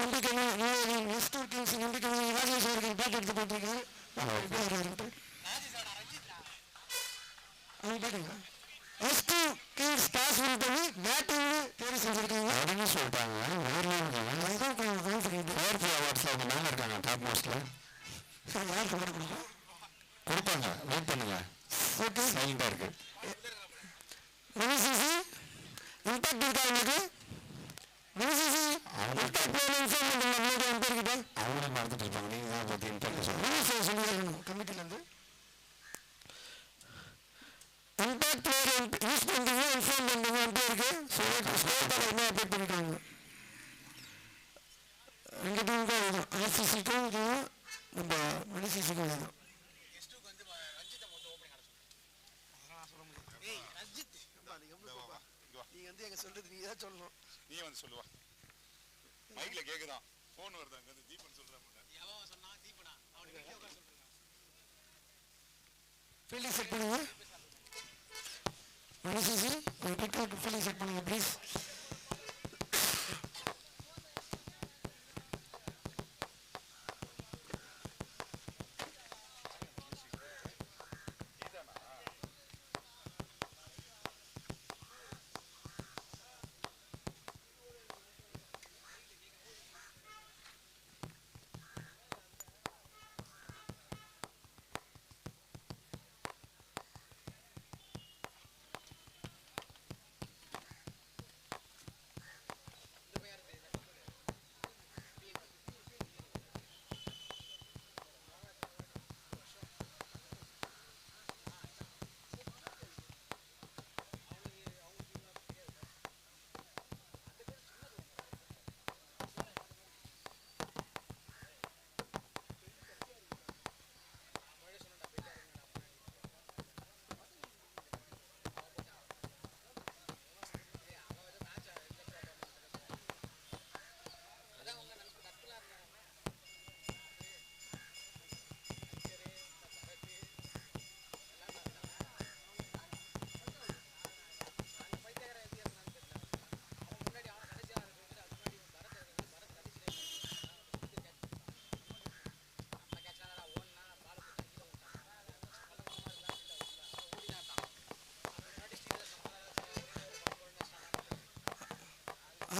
நம்பிக்கை S2 கிங்ஸ் நம்பிக்கை ராஜேஷ் அவர்கள் பேட் எடுத்து போட்டிருக்காரு. S2 கிங்ஸ் டாஸ் வின் பண்ணி பேட்டிங் தேர்வு செஞ்சிருக்காங்க அப்படின்னு சொல்லிட்டாங்க. மேலே இருக்காங்க டாப் மோஸ்ட்ல. யாருக்கு போட கொடுப்போம் கொடுப்பாங்க, வெயிட் பண்ணுங்க. ஓகே சைலண்டாக இருக்கு. மினிசிசி இம்பாக்ட் இருக்கா உங்களுக்கு? மினிசிசி இம்பாக்ட் பிளேயர் இன்ஃபார்ம் பண்ணுங்க முன்னாடி அம்பேர்கிட்ட. அவங்களே மறந்துட்டு இருப்பாங்க. நீங்கள் தான் பற்றி இம்பாக்ட் சொல்லுங்கள். மினிசியை சொல்லிடணும் கமிட்டிலேருந்து. இம்பாக்ட் பிளேயர் யூஸ் பண்ணுறீங்க இன்ஃபார்ம் பண்ணுங்க அம்பேருக்கு. ஸ்கோர் என்ன அப்டேட் பண்ணிட்டாங்க. 2 டீமுக்கும் இதுதான், RCCக்கும் இதுவும் நம்ம மினிசிசிக்கும் இதுதான். எங்க சொல்றது நீ தான் சொல்லணும். நீ வந்து சொல்லுவா, மைக்ல கேக்குதான், போன் வருது அங்க வந்து தீபன் சொல்றான். ஃபீல்டிங் செட் பண்ணுங்க மினிசிசி. ஃபீல்டிங் செட் பண்ணுங்க ப்ளீஸ்.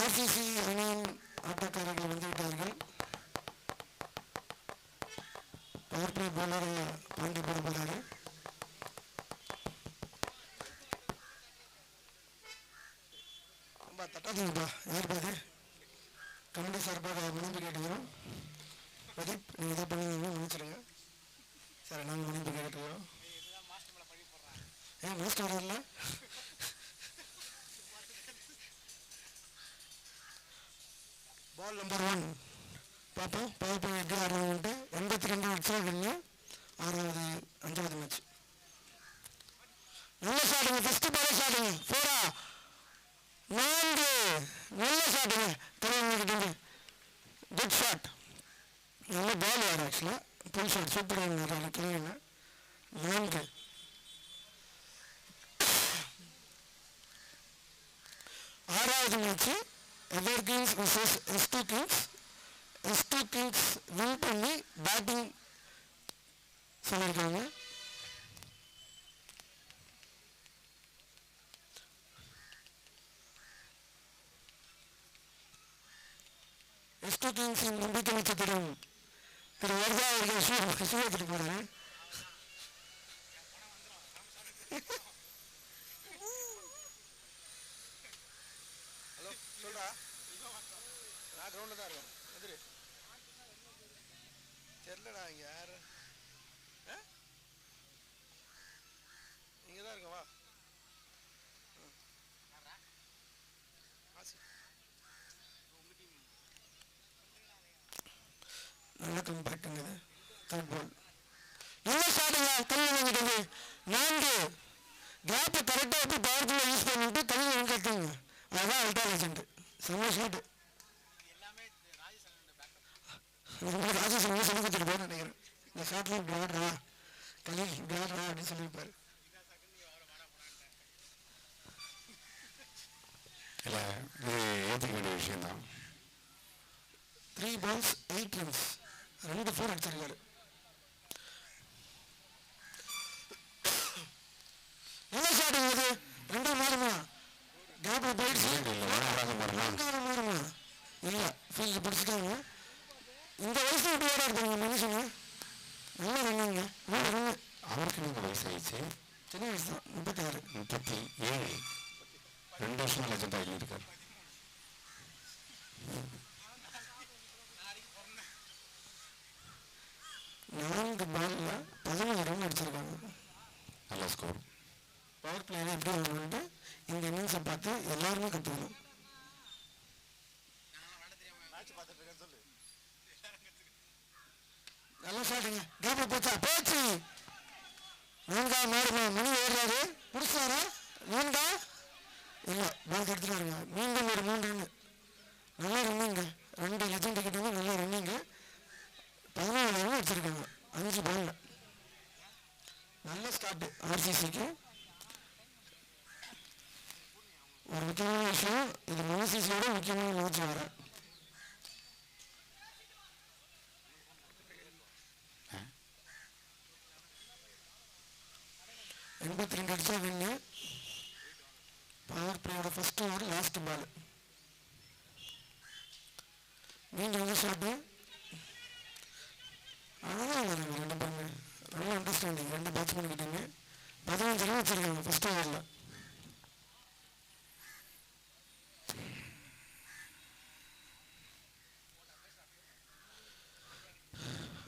ஆர்சிசி அணியின் ஆட்டக்காரர்கள் வந்துவிட்டார்கள். பவர் பிளே போலர் பாண்டி போட போறாரு. ரொம்ப தட்டாதீங்கப்பா. யார் பாது கமிட்டி சார்பாக மன்னிப்பு கேட்டுக்கிறோம். பிரதீப் நீங்கள் இதை பண்ணுவீங்க மன்னிச்சிடுங்க. சரி நாங்கள் மணிக்கு கேட்டுருவோம். ஏன் மாஸ்டர் வரல? பால் நம்பர் 1 பார்ப்போம். பவர் பிளே எப்படி ஆடுறாங்கன்ட்டு. 82 அடிச்சா வின்னு. 6வது 5வது மேட்ச். நல்ல ஷாட்டுங்க. ஃபஸ்ட்டு பாலே ஷாட்டுங்க. 4 4 நல்ல ஷாட்டுங்க. தலைவங்க குட் ஷாட். நல்ல பால் யார் ஆக்சுவலாக புல் ஷாட் சூப்பராக இருந்தார் கிளியங்க. 4 6வது match ever kings vs S2 kings. S2 kings win பண்ணி பேட்டிங் சொல்லியிருக்காங்க. S2 கிங்ஸின் நம்பிக்கை நட்சத்திரம் திரு வரதா அவர்கள் சுயத்துட்டு போகிறாரு. ஹலோ சொல்றா. நான் கிரவுண்டில் தான் இருக்கேன். எதிரி தெரிலடா. இங்கே யார்? இங்கே தான் இருக்கேன். வா. நல்ல கம்பேக்டுங்க. இது தேர்ட் பால் நல்ல ஷாட்டுங்க. தள்ளி வாங்கிட்டது 4 கேப்பை கரெக்டாக எப்படி பவர்ஃபுல்லாக யூஸ் பண்ணிட்டு தள்ளி வாங்கி கட்டுங்க. அதுதான் அல்டா லெஜண்ட். செம்ம ஷாட்டு. ராஜேஷ் சொல்லி கொடுத்துட்டு போய் நினைக்கிறேன். இந்த ஷாட்லேயும் இப்படி ஆடுறா கலி இப்படி ஆடுறா அப்படின்னு சொல்லியிருப்பாரு. இல்லை இது ஏற்றுக்க வேண்டிய விஷயம்தான். 3 balls 8 runs 2 4 அடிச்சிருக்காரு. நல்ல ஷாட்டுங்க. இது 2 மாறுமா கேப்ல போயிடுச்சு. மாறுமா இல்லை ஃபீல்டு பிடிச்சிட்டாங்க. இந்த வயசு எப்படி ஓட இருப்பாங்க மனுஷங்க. நல்ல ரன்னிங்க. அவருக்கு நீங்கள் வயசாகிடுச்சு. சின்ன வயசு தான் 36 37 2 வருஷம் லெஜண்ட் ஆகி இருக்கார். நான்கு பால்ல 17 ரன் அடிச்சிருக்காங்க. நல்ல ஸ்கோர். பவர் பிளேயர் எப்படி வரணும்ட்டு இந்த இன்னிங்ஸை பார்த்து எல்லாருமே கற்றுக்கணும். நல்ல ஷாட்டுங்க. கேப்பை போச்சா போச்சு. 4 மாறுமா மணி ஓடுறாரு. பிடிச்சாரா 4 இல்லை பால் எடுத்துட்டாருங்க. மீண்டும் ஒரு 3 ரன்னு. நல்ல ரன்னிங்க. 2 லெஜண்ட் கிட்ட வந்து நல்ல ரன்னிங்க. 17 ரன் வச்சிருக்காங்க 5 பால்ல. நல்ல ஸ்டார்ட் ஆர்சிசிக்கு. ஒரு முக்கியமான விஷயம், இது மனசிசியோட முக்கியமான மேட்ச் வர. எண்பத்தி 2 அடிச்சா வின்னு. பவர் பிளேயோட ஃபர்ஸ்ட் ஓவர் லாஸ்ட் பால். மீண்டும் நல்ல ஷாட்டு. அதான் வராங்க 2 பேருமே. நல்ல அண்டர்ஸ்டாண்டிங் 2 பேட்ஸ்மேன் கிட்டங்க. 15 ரன் வச்சிருக்காங்க ஃபர்ஸ்ட் ஓவரில்.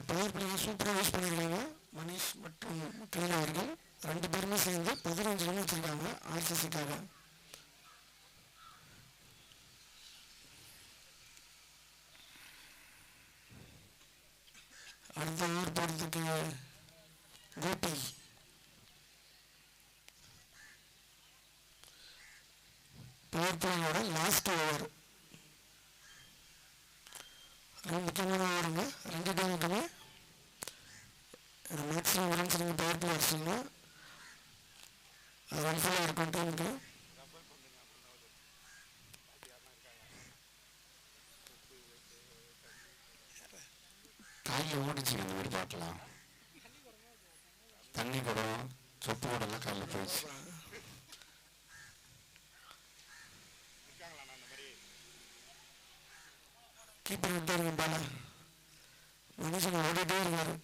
பவர் பிளேயர் சூப்பராக யூஸ் பண்ணியிருக்காங்க மனிஷ் மற்றும் கிரீன் அவர்கள். 2 பேருமே சேர்ந்து 15 ரன் வச்சிருக்காங்க ஆர்சிசிக்காக. அடுத்த ஓவர் போடுறதுக்கு கோபி. பவர் பிளேயோட லாஸ்ட் ஓவர். ரொம்ப முக்கியமான ஓவருங்க. 2 டீமுக்குமே இது மேக்ஸிமம் ரன்ஸ் நீங்கள் பவர் பிளே அடிச்சிங்கன்னா அது ரன்ஃபுல்லாக இருக்கும் டீமுக்கு. காலையில் ஓடிச்சுங்க இந்த மாதிரி பாட்டெலாம். தண்ணி குடம் சொப்பு குடம்லாம் காலையில் போயிடுச்சு. கீப்பர் விட்டாருங்க பால. மனுஷன் ஓடிட்டே இருக்காரு.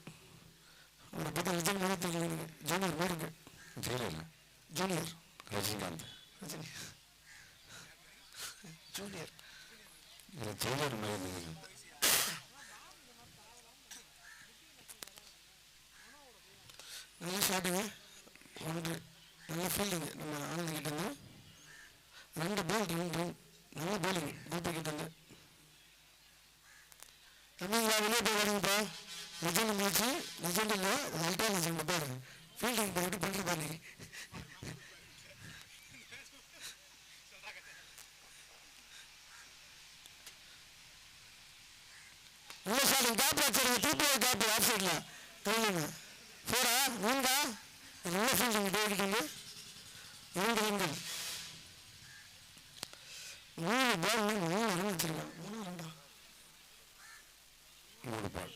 அவரை பற்றி விஜய் மாதிரி தெரியல எனக்கு. ஜூனியர் மாதிரி இருக்கு. Jailer junior Rajinikanth. Rajini junior இல்லை ஜெயிலர் மாதிரி இருந்தது. நல்ல ஷாட்டுங்க. ஒன்று நல்ல ஃபீல்டிங்கு நம்ம ஆனந்த் கிட்டேருந்து. 2 பால் 2 ரன். நல்ல பவுலிங் கோபி கிட்டேருந்து. தம்பிங்களா வெளியே போய் வரீங்கப்பா. Legend match. லெஜண்ட் இல்லை, அல்ட்ரா லெஜண்ட் பாரு. ஃபீல்டிங் போயிட்டு பண்ணுற பாரு. நல்ல ஷாட்டிங். கேப் வச்சுருங்க. திருப்பி கேப் ஆஃப் சைடில் கையிலுங்க. 4ஆ 3ஆ? நல்ல ஃபீல்டிங் போயிருக்கீங்க. 2 ரன்கள். 3 பால் 3 ரன் வச்சிருக்கான். 3 ரன்டா. 3 பால்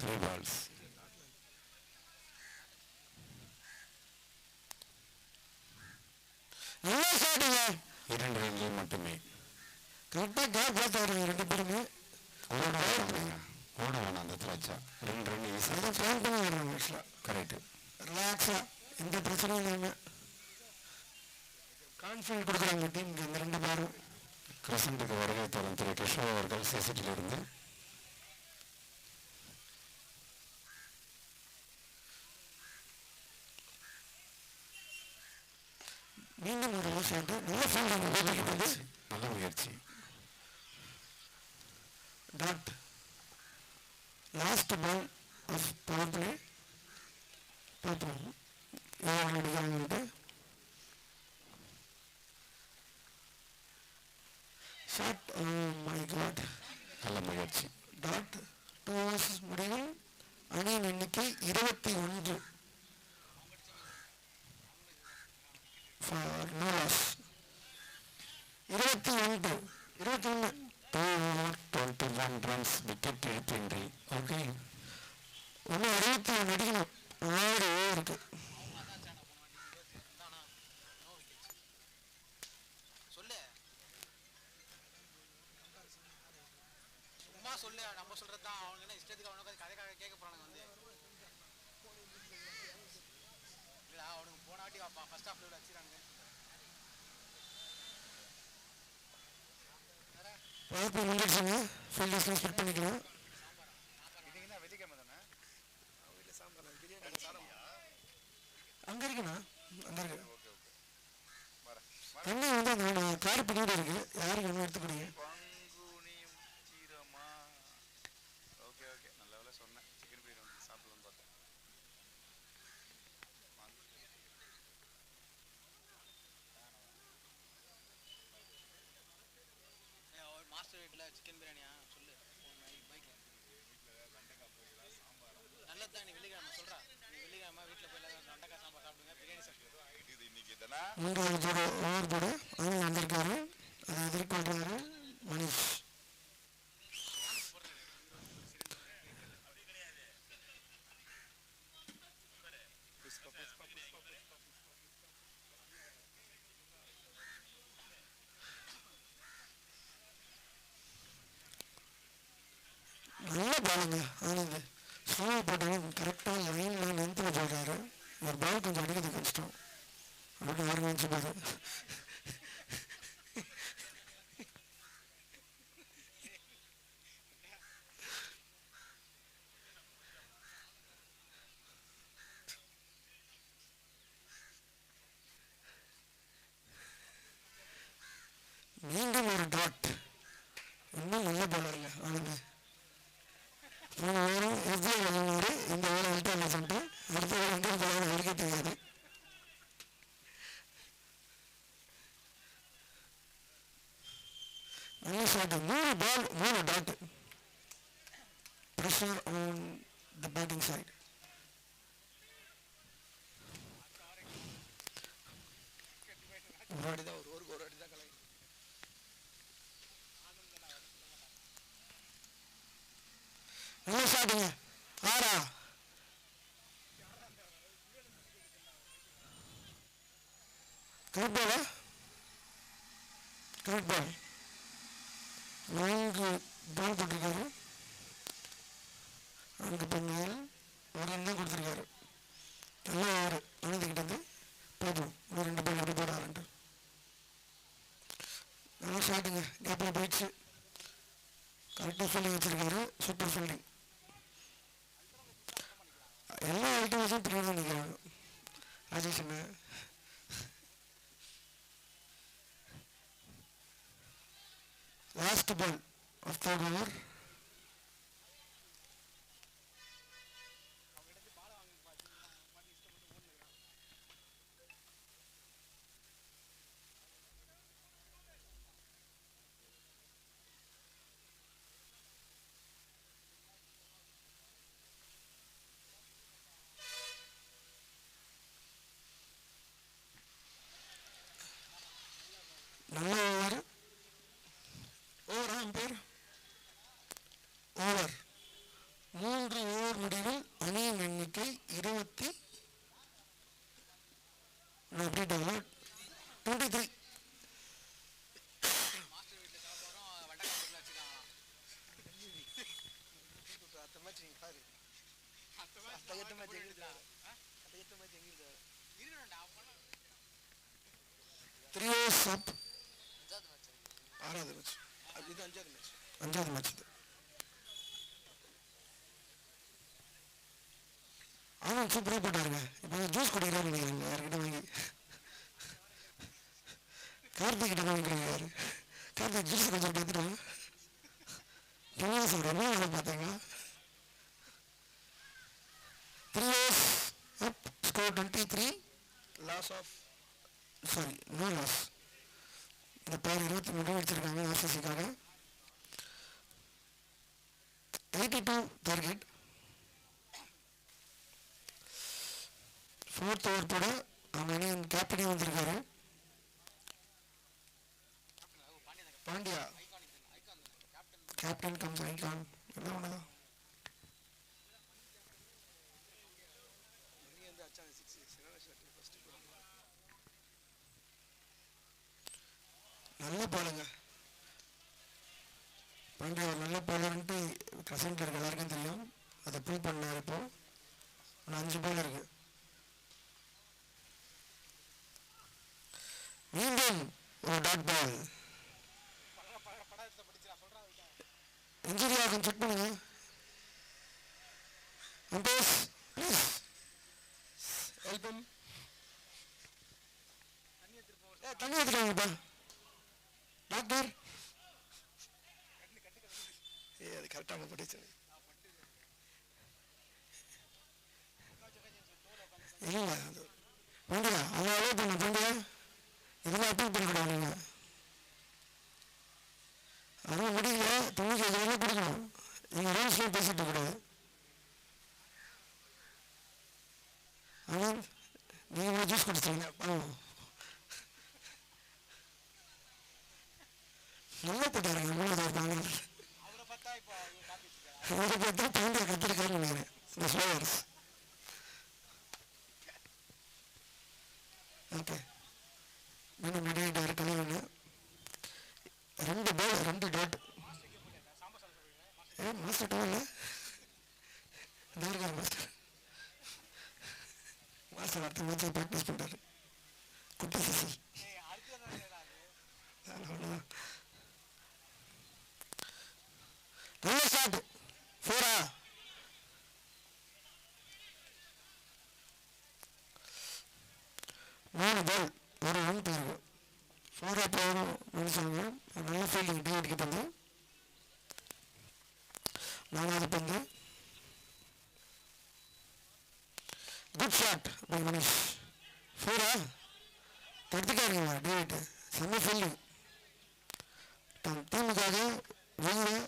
3 balls. நல்ல ஷாட்டுங்க. 2 ரன்கள் மட்டுமே. கரெக்டாக கேப் பார்த்து வருங்க 2 பேருமே. ஓட வேணாம் அந்த இடத்துல வச்சா 2 ரன் ஈஸியாக. அதை பிளான் பண்ணி வர்றாங்க ஆக்சுவலாக. கரெக்டு. ரிலாக்ஸாக எந்த பிரச்சனையும் இல்லாமல் கான்ஃபிடன்ட் கொடுக்குறாங்க டீமுக்கு இந்த 2 பேரும். கிரசண்ட்டுக்கு வருகை தரும் திரு கிஷோர் அவர்கள் சிசிடியிலிருந்து. மீண்டும் ஒரு நல்ல ஷாட்டு. நல்ல ஃபீல்டிங் வந்து நல்ல முயற்சி. Dot. Last ball of power play. பார்ப்போம் எவ்வளோ அடிக்கிறாங்கன்ட்டு. ஷாட். Oh my god. நல்ல முயற்சி. டாட். 2 overs முடிவில் அணியின் எண்ணிக்கை 21 for no loss. 21 21 runs wicket இழப்பின்றி. ஓகே. ஒன்று 21 அடிக்கணும். 6 ஓவருக்கு. சொல்லு நம்ம சொல்றது தான். அவங்க என்ன இஷ்டத்துக்கு அவனுக்கு கதைக்காக கேட்க போறானுங்க வந்து. இல்லை அவனுக்கு போன வாட்டி ஃபர்ஸ்ட் ஹாஃப்ல வச்சுறானுங்க. பார்த்து முடிஞ்சிடுச்சுங்க. ஃபீல்டர்ஸ்லாம் ஸ்பிட் பண்ணிக்கலாம். இன்னைக்கு தான் வெள்ளிக்கிழமை தானே? வீட்டில் சாம்பார் பிரியாணி சாதம் அங்கே இருக்குண்ணா. அங்கே இருக்கு. ஓகே ஓகே வரேன். தண்ணி வந்து அந்த கார் பின்னாடி இருக்கு. யாருக்கு ஒன்றும் எடுத்துக்கிறீங்க. பங்குனி உச்சிரமா. ஓகே ஓகே நல்ல வேலை சொன்னேன். சிக்கன் பிரியாணி வந்து சாப்பிடலான்னு பார்த்தேன். மாஸ்டர் வீட்டில் சிக்கன் பிரியாணியா சொல்லு பைக்கில். நல்லது தான். நீ வெள்ளிக்கிழமை சொல்கிறா. நீ வெள்ளிக்கிழமை வீட்டில் போய் வெண்டைக்காய் சாம்பார் சாப்பிடுங்க. பிரியாணி சாப்பிடுங்க. இது இன்னைக்கு தானே? 3வது ஓவர் போட அவங்க வந்திருக்காரு. அதை எதிர்கொள்றாரு மணிஷ். நல்ல பாலுங்க ஆனந்த். ஸ்லோவாக போட்டாலும் கரெக்டாக லைனில் லென்த்தில் போடுறாரு. ஒரு பால் கொஞ்சம் அடிக்கிறது கஷ்டம். அப்படின்னு ஆரம்பிச்சு பாரு. மீண்டும் ஒரு டாட். இன்னும் நல்ல பாலருங்க ஆனந்த். போன வாரம் எஸ்பிஐ விளையாடு. இந்த வாரம் அல்ட்ரா சென்ட்டு. அடுத்த வாரம் எங்கே போகிறாங்க அவருக்கே தெரியாது. நல்ல shot. 3 ball 3 dot. Pressure on the batting side. ஒரு வாட்டி தான் ஒரு வாட்டி தான் கலை. நல்ல ஷாட்டுங்க. 6ஆ? கரெக்ட் பாலா? Correct ball. 4 பால் போட்டிருக்காரு. 4 பந்துகள் 1 ரன் தான் கொடுத்துருக்காரு. நல்ல ஓவர் ஆனந்துக்கிட்டேருந்து. போதும் ஒரு 2 பால் எப்படி போடாருன்ட்டு. நல்ல ஷாட்டுங்க. கேப்பில் போயிடுச்சு. கரெக்டாக ஃபீல்டிங் வச்சுருக்காரு. Super fielding. எல்லா ஐட்டம்ஸும் த்ரீ தான் நிற்கிறாங்க. ராஜேஷ் அண்ணா last ball of third over. நல்ல over. Over umpire over. 3 over முடிவில் அணியின் எண்ணிக்கை 23. அடுத்த மேட்ச் நீங்கள் பாரு. அடுத்த மேட்ச் எங்கே இருக்காரு? அடுத்த மேட்ச் எங்கே இருக்காரு? 3 overs up. ஆறாவது மேட்ச். இது அஞ்சாவது மேட்ச். அஞ்சாவது மேட்ச் இது. ஆனால் சூப்பராக போட்டாருங்க. இப்போ ஜூஸ் குடிக்கிறாரு நினைக்கிறேன். யார்கிட்ட வாங்கி கார்த்திக் கிட்ட வாங்கிக்கிறாரு. கார்த்திக் ஜூஸ் கொஞ்சம் எடுத்துட்டாங்க. என்ன சார் என்ன வேலை பார்த்தீங்களா? 3 overs up. Score 23. Loss of sorry no loss. இந்த பேர் 23 வச்சிருக்காங்க ஆர்சிசிக்காக. 82 டார்கெட். 4th ஓவர் போட அவங்க அணியின் கேப்டனே வந்திருக்காரு. பாண்டியா கேப்டன் கம்ஸ் ஐகான் எல்லாம் ஒன்றுதான். நல்ல பாலுங்க. பாண்டியா ஒரு நல்ல பாலர்ன்ட்டு கசன்ட் இருக்கு, எல்லாருக்கும் தெரியும். அதை ப்ரூவ் பண்ணார். இப்போ இன்னும் 5 பால் இருக்கு. மீண்டும் ஒரு டாட் பால். இன்ஜுரி ஆகும், செக் பண்ணுங்க. அம்பேஸ் ப்ளீஸ் ஹெல்ப் ஹிம். தண்ணி எடுத்துட்டாங்கப்பா டாக்டர். அது கரெக்டாக படிச்சு இல்லை அது பாண்டியா அவங்க அலோவ் பண்ண. பாண்டியா இதெல்லாம் அப்பீல் பண்ணக்கூடாது. நீங்கள் அதுவும் முடியல 95 வரை கொடுக்கணும். நீங்கள் ரூல்ஸ்லாம் பேசிட்டு கூடாது. ஆனால் நீங்கள் ஜூஸ் குடிச்சிங்க. நல்லா போட்டாருங்க. 3வது பாலர் அவரை பார்த்தா பாண்டியா கத்திருக்காருன்னு நினைக்கிறேன். இந்த ஸ்லோவர்ஸ் ஓகே மீண்டும் முடிவிட்டார். கலைவண்ணு 2 பால் 2 டாட். மாஸ்டர் டூ இல்லை இருக்கார் மாஸ்டர். மாஸ்டர் அடுத்த மேட்சை ப்ராக்டிஸ் பண்ணுறாரு. குட்டி சிசி அவ்வளோதான். நல்ல ஸ்டார்ட். 4 3 பால் ஒரு ரன் போயிருக்கு. 4 போகணும் நினைச்சாங்க. நல்ல ஃபீல்டிங் டீ அடிக்க பந்து. 4வது பந்து. Good shot by Manish. 4 தடுத்துக்காருங்க டேவிட். செம்ம ஃபீல்டிங். தன் டீமுக்காக வெளியே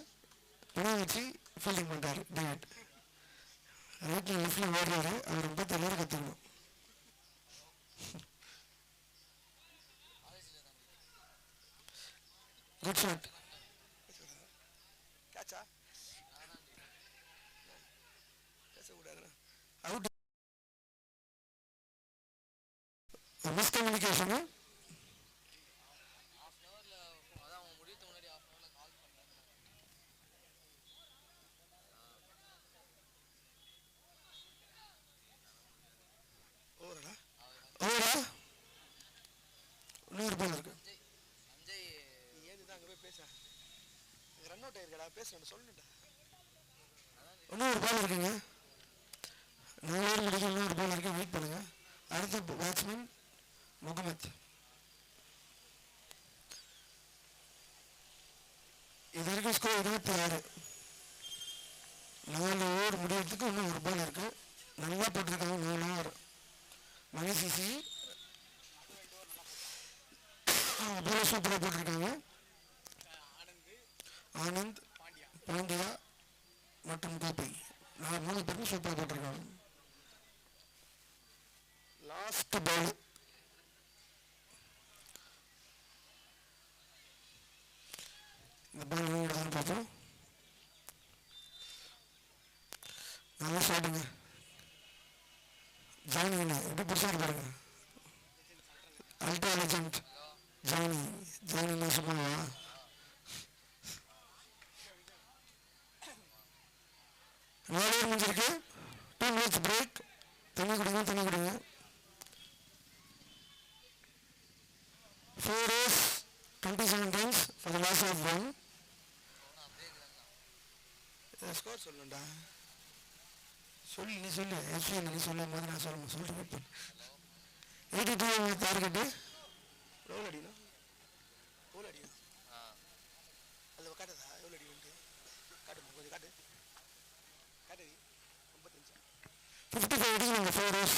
பணம் வச்சு ஃபீல்டிங் பண்ணுறாரு டேவிட். ரைட்டில் லெஃப்டில் ஓடுறாரு. அவரை பார்த்து எல்லாரும் கற்றுக்கணும். Good shot. கேட்சா பேசக்கூடாதுண்ணா. அவுட். மிஸ்கம்யூனிகேஷனு. ஓவரா ஓவரா இன்னொரு பால் இருக்கு. நீ ஏன் தான் அங்கே போய் பேச ரன் அவுட் ஆயிருக்கடா. பேசுறேன் சொல்லணும்டா. இன்னொரு பால் இருக்குங்க. 4 ஓவர் முடிக்கணும், ஒரு பால் இருக்கு, வெயிட் பண்ணுங்கள். அடுத்த பேட்ஸ்மேன் முகமது. இது வரைக்கும் ஸ்கோர் 26. 4 ஓவர் முடியறதுக்கு இன்னும் ஒரு பால் இருக்கு. நல்லா போட்டிருக்காங்க 4 ஓவர். மணி சிசி பால் சூப்பராக போட்டிருக்காங்க. ஆனந்த், பாண்டியா மற்றும் கோபி 3 பேரும் சூப்பராக போட்டிருக்காங்க. லாஸ்ட் பால் இந்த பால் தான் பார்த்தோம். நல்லா சாப்பிடுங்க. ஜானி எப்படி பிடிச்சா பாருங்க. Ultra legend Johnny. ஜானி சும்மாவா? நாலு ஓவர் முடிஞ்சிருக்கு. 2 மினிட்ஸ் பிரேக். தண்ணி குடிங்க, தண்ணி குடிங்க. 4 overs 27 runs for the loss of 1. Score சொல்லுண்டா. சொல்லு, நீ சொல்லு. எஃப்சி நீ சொல்லும் போது நான் சொல்லுங்க. சொல்லிட்டு 82 டார்கெட்டு. எவ்வளோ அடினா? எவ்வளோ அடியா? அதில் காட்டுதா எவ்வளோ அடி உண்டு? காட்டுமா கொஞ்சம் காட்டு. காட்டு 55. 55 அடிக்கணும் 4 overs.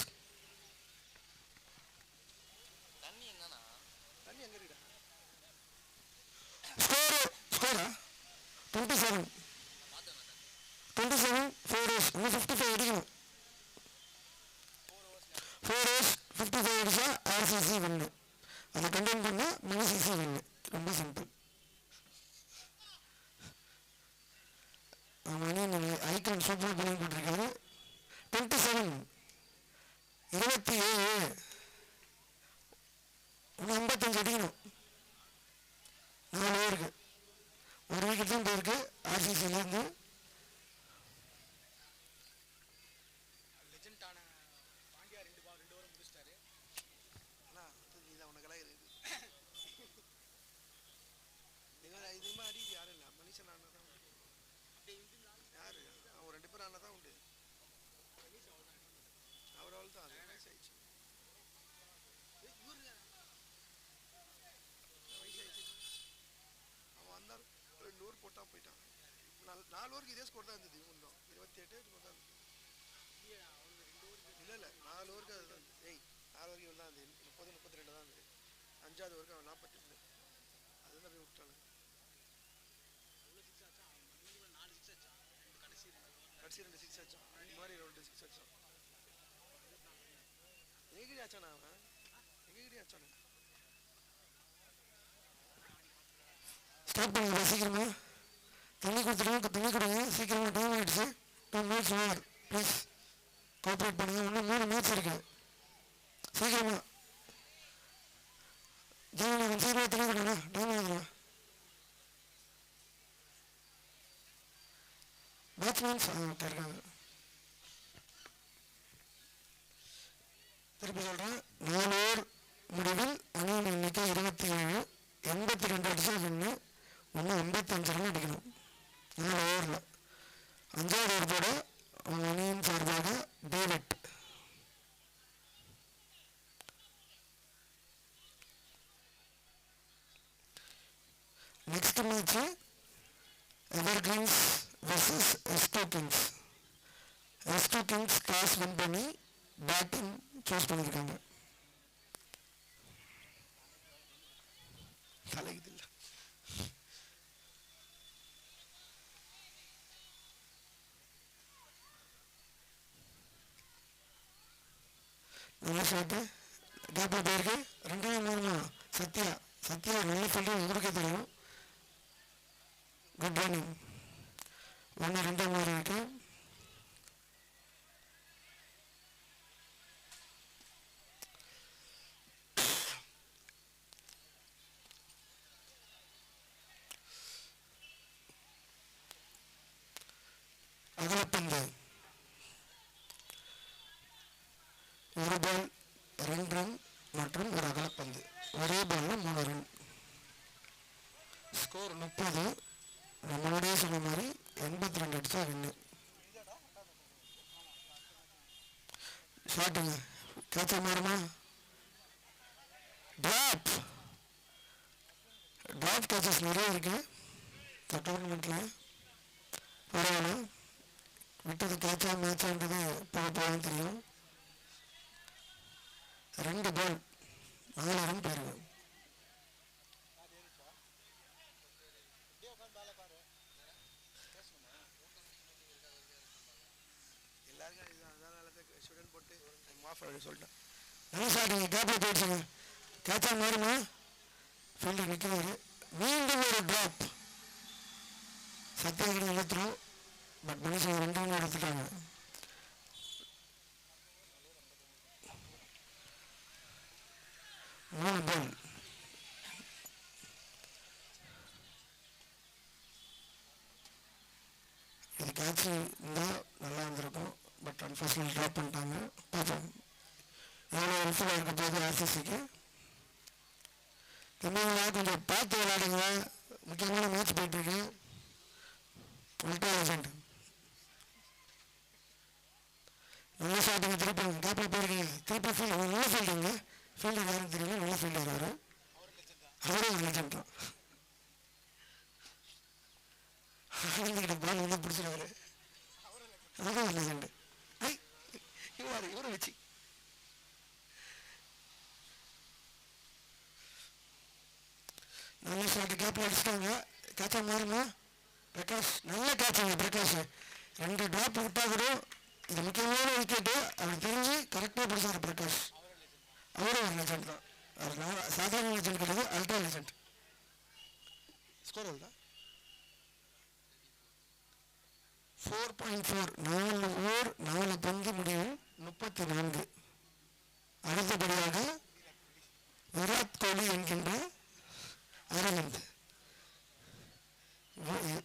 தண்ணி எங்கண்ணா? தண்ணி எங்கே இருக்குடா? ஸ்கோரா 27 4 overs. இன்னும் 55 அடிக்கணும். 4 overs 55 அடிச்சா ஆர்சிசி வின்னு. அதை கண்டெயின் பண்ணால் மினி சிசி வின்னு. ரொம்ப சிம்பிள். மணி ஐக்கன் சூப்பர் பண்ணி போட்டிருக்காரு. 27 27 இன்னும் 55 அடிக்கணும். 4 ஓவருக்கு ஒரு விக்கெட் தான் போயிருக்கு ஆர்சிசிலேருந்து. லெஜெண்டான பாண்டியா 2 ஓவர் முடிச்சிட்டாரு. அண்ணா நீ தான் உனக்கெல்லாம் இருக்குது. நீங்கள் இதுமா அடிக்குது யாரும் இல்லை. மனுஷன் ஆனா தான் உண்டு. யார் அவன் 2 பேரும் ஆனா தான் உண்டு. அவர் அவள் தான் வயசு ஆயிடுச்சு. அவன் வந்தார் 2 ஓவர் போட்டான் போயிட்டான். 4 ஓவருக்கு இதே ஸ்கோர் தான் இருந்தது. இன்னும் 28 ஸ்கோர் தான் இருந்தது. இல்லை 4 ஓவருக்கு அதுதான் இருந்தது. 4 ஓவருக்கு இவன் தான் இருந்தது. 30 32 தான் இருந்தது. 5வது ஓவருக்கு அவன் 42. அதுதான் போய் விட்டானு. கடைசி 2 6 ஆச்சான். இந்த மாதிரி 2 6 ஆச்சான். எங்ககிட்ட ஆச்சானா அவன்? எங்ககிட்ட ஆச்சானு? ஸ்டார்ட் பண்ணுங்க சீக்கிரமா. தண்ணி கொடுத்துருங்க, தண்ணி கொடுங்க சீக்கிரமா. டைம் ஆகிடுச்சு. 2 மினிட்ஸ் ஓவர். ப்ளீஸ் கோஆப்ரேட் பண்ணுங்க. இன்னும் 3 மினிட்ஸ் இருக்கு. சீக்கிரமா ஜெயமோகன் சீக்கிரமா தண்ணி கொடுங்க. டைம் ஆகுதுண்ணா. பேட்ஸ்மேன்ஸ் இருக்காங்க. திருப்பி சொல்கிறேன். 4 ஓவர் முடிவில் அணியின் எண்ணிக்கை 27. 82 அடிச்சா வின்னு. இன்னும் 55 ரன் அடிக்கணும் 4 ஓவரில். 5வது ஓவர் போட அவங்க அணியின் சார்பாக David. Next match evergreens versus S2 kings. S2 kings toss win பண்ணி பேட்டிங் சூஸ் பண்ணியிருக்காங்க. தலைக்குது இல்லை. நல்லா ஷாட்டு கேப்பில் போயிருக்கு. 2வது 3 சத்யா நல்லா சொல்கிற உங்களுக்கே தெரியும். Good running. 1 2 3 இருக்கு. அகலப்பந்து. ஒரு பால் 2 ரன் மற்றும் ஒரு அகலப்பந்து. ஒரே பாலில் 3 ரன். ஸ்கோர் 30. நம்மளுடைய சொன்ன மாதிரி 82 அடிச்சா வின்னு. ஷாட்டுங்க கேட்ச மாறுமா ட்ராப் கேச்சஸ் நிறைய இருக்கு இந்த டோர்னமெண்ட்டில் பரவாயில்ல விட்டது கேட்சா மேட்சான்றது போக போகன்னு தெரியும் 2 பால் 4 ரன் போயிருக்கு எல்லாருக்கும் இதுதான் அதனால தான் ஸ்டூடெண்ட் போட்டு மாஃப் அப்படின்னு சொல்லிட்டேன். நல்ல ஷாட்டுங்க கேப்பில் போயிடுச்சுங்க கேட்சா மாறுமா ஃபீல்டர் நிற்கிறாரு மீண்டும் ஒரு ட்ராப் சத்தியகிரி இழுத்துரும் பட் மனுஷன் 2 ரன் எடுத்துட்டாங்க மூணு பால் இது கேட்ச் இருந்தால் நல்லா இருந்திருக்கும் பட் அன்ஃபார்ச்சுனேட் ட்ராப் பண்ணிட்டாங்க பார்ப்போம் எவ்வளோ ஹெல்ப்ஃபுல்லாக இருக்க போகுது ஆர்சிசிக்கு தம்பிங்களா கொஞ்சம் பார்த்து விளையாடுங்க முக்கியமான மேட்ச் போயிட்டுருக்கு உல்டா லெஜண்ட் நல்ல ஷாட்டுங்க திருப்பி கேப்பில் போயிருக்கீங்க திருப்பி நல்ல ஃபீல்டுங்க ஃபீல்டர் யாரும் தெரியல நல்ல ஃபீல்டர் அவரும் ஒரு லெஜண்ட் தான் ஆனந்திக்கிட்ட பால் வந்து பிடிச்சிருவாரு அவரும் ஒரு லெஜண்ட் இவரை வச்சு நல்ல ஷாட்டு கேப்பில் அடிச்சிட்டாங்க கேட்சா மாறுமா பிரகாஷ் நல்ல கேட்சுங்க பிரகாஷ் 2 ட்ராப் விட்டா கூட இது முக்கியமான விக்கெட்டு அவர் தெரிஞ்சு கரெக்டாக பிடிச்சாரு பிரகாஷ் அவரும் ஒரு லெஜண்ட் தான் அவர் சாதாரண லெஜண்ட் கிடையாது அல்ட்ரா லெஜண்ட் ஸ்கோர் எவ்வளோ 4.4 4 ஓவர் 4 பந்து முடியும் 34 அடுத்தபடியாக விராட் கோலி என்கின்ற அரவிந்த்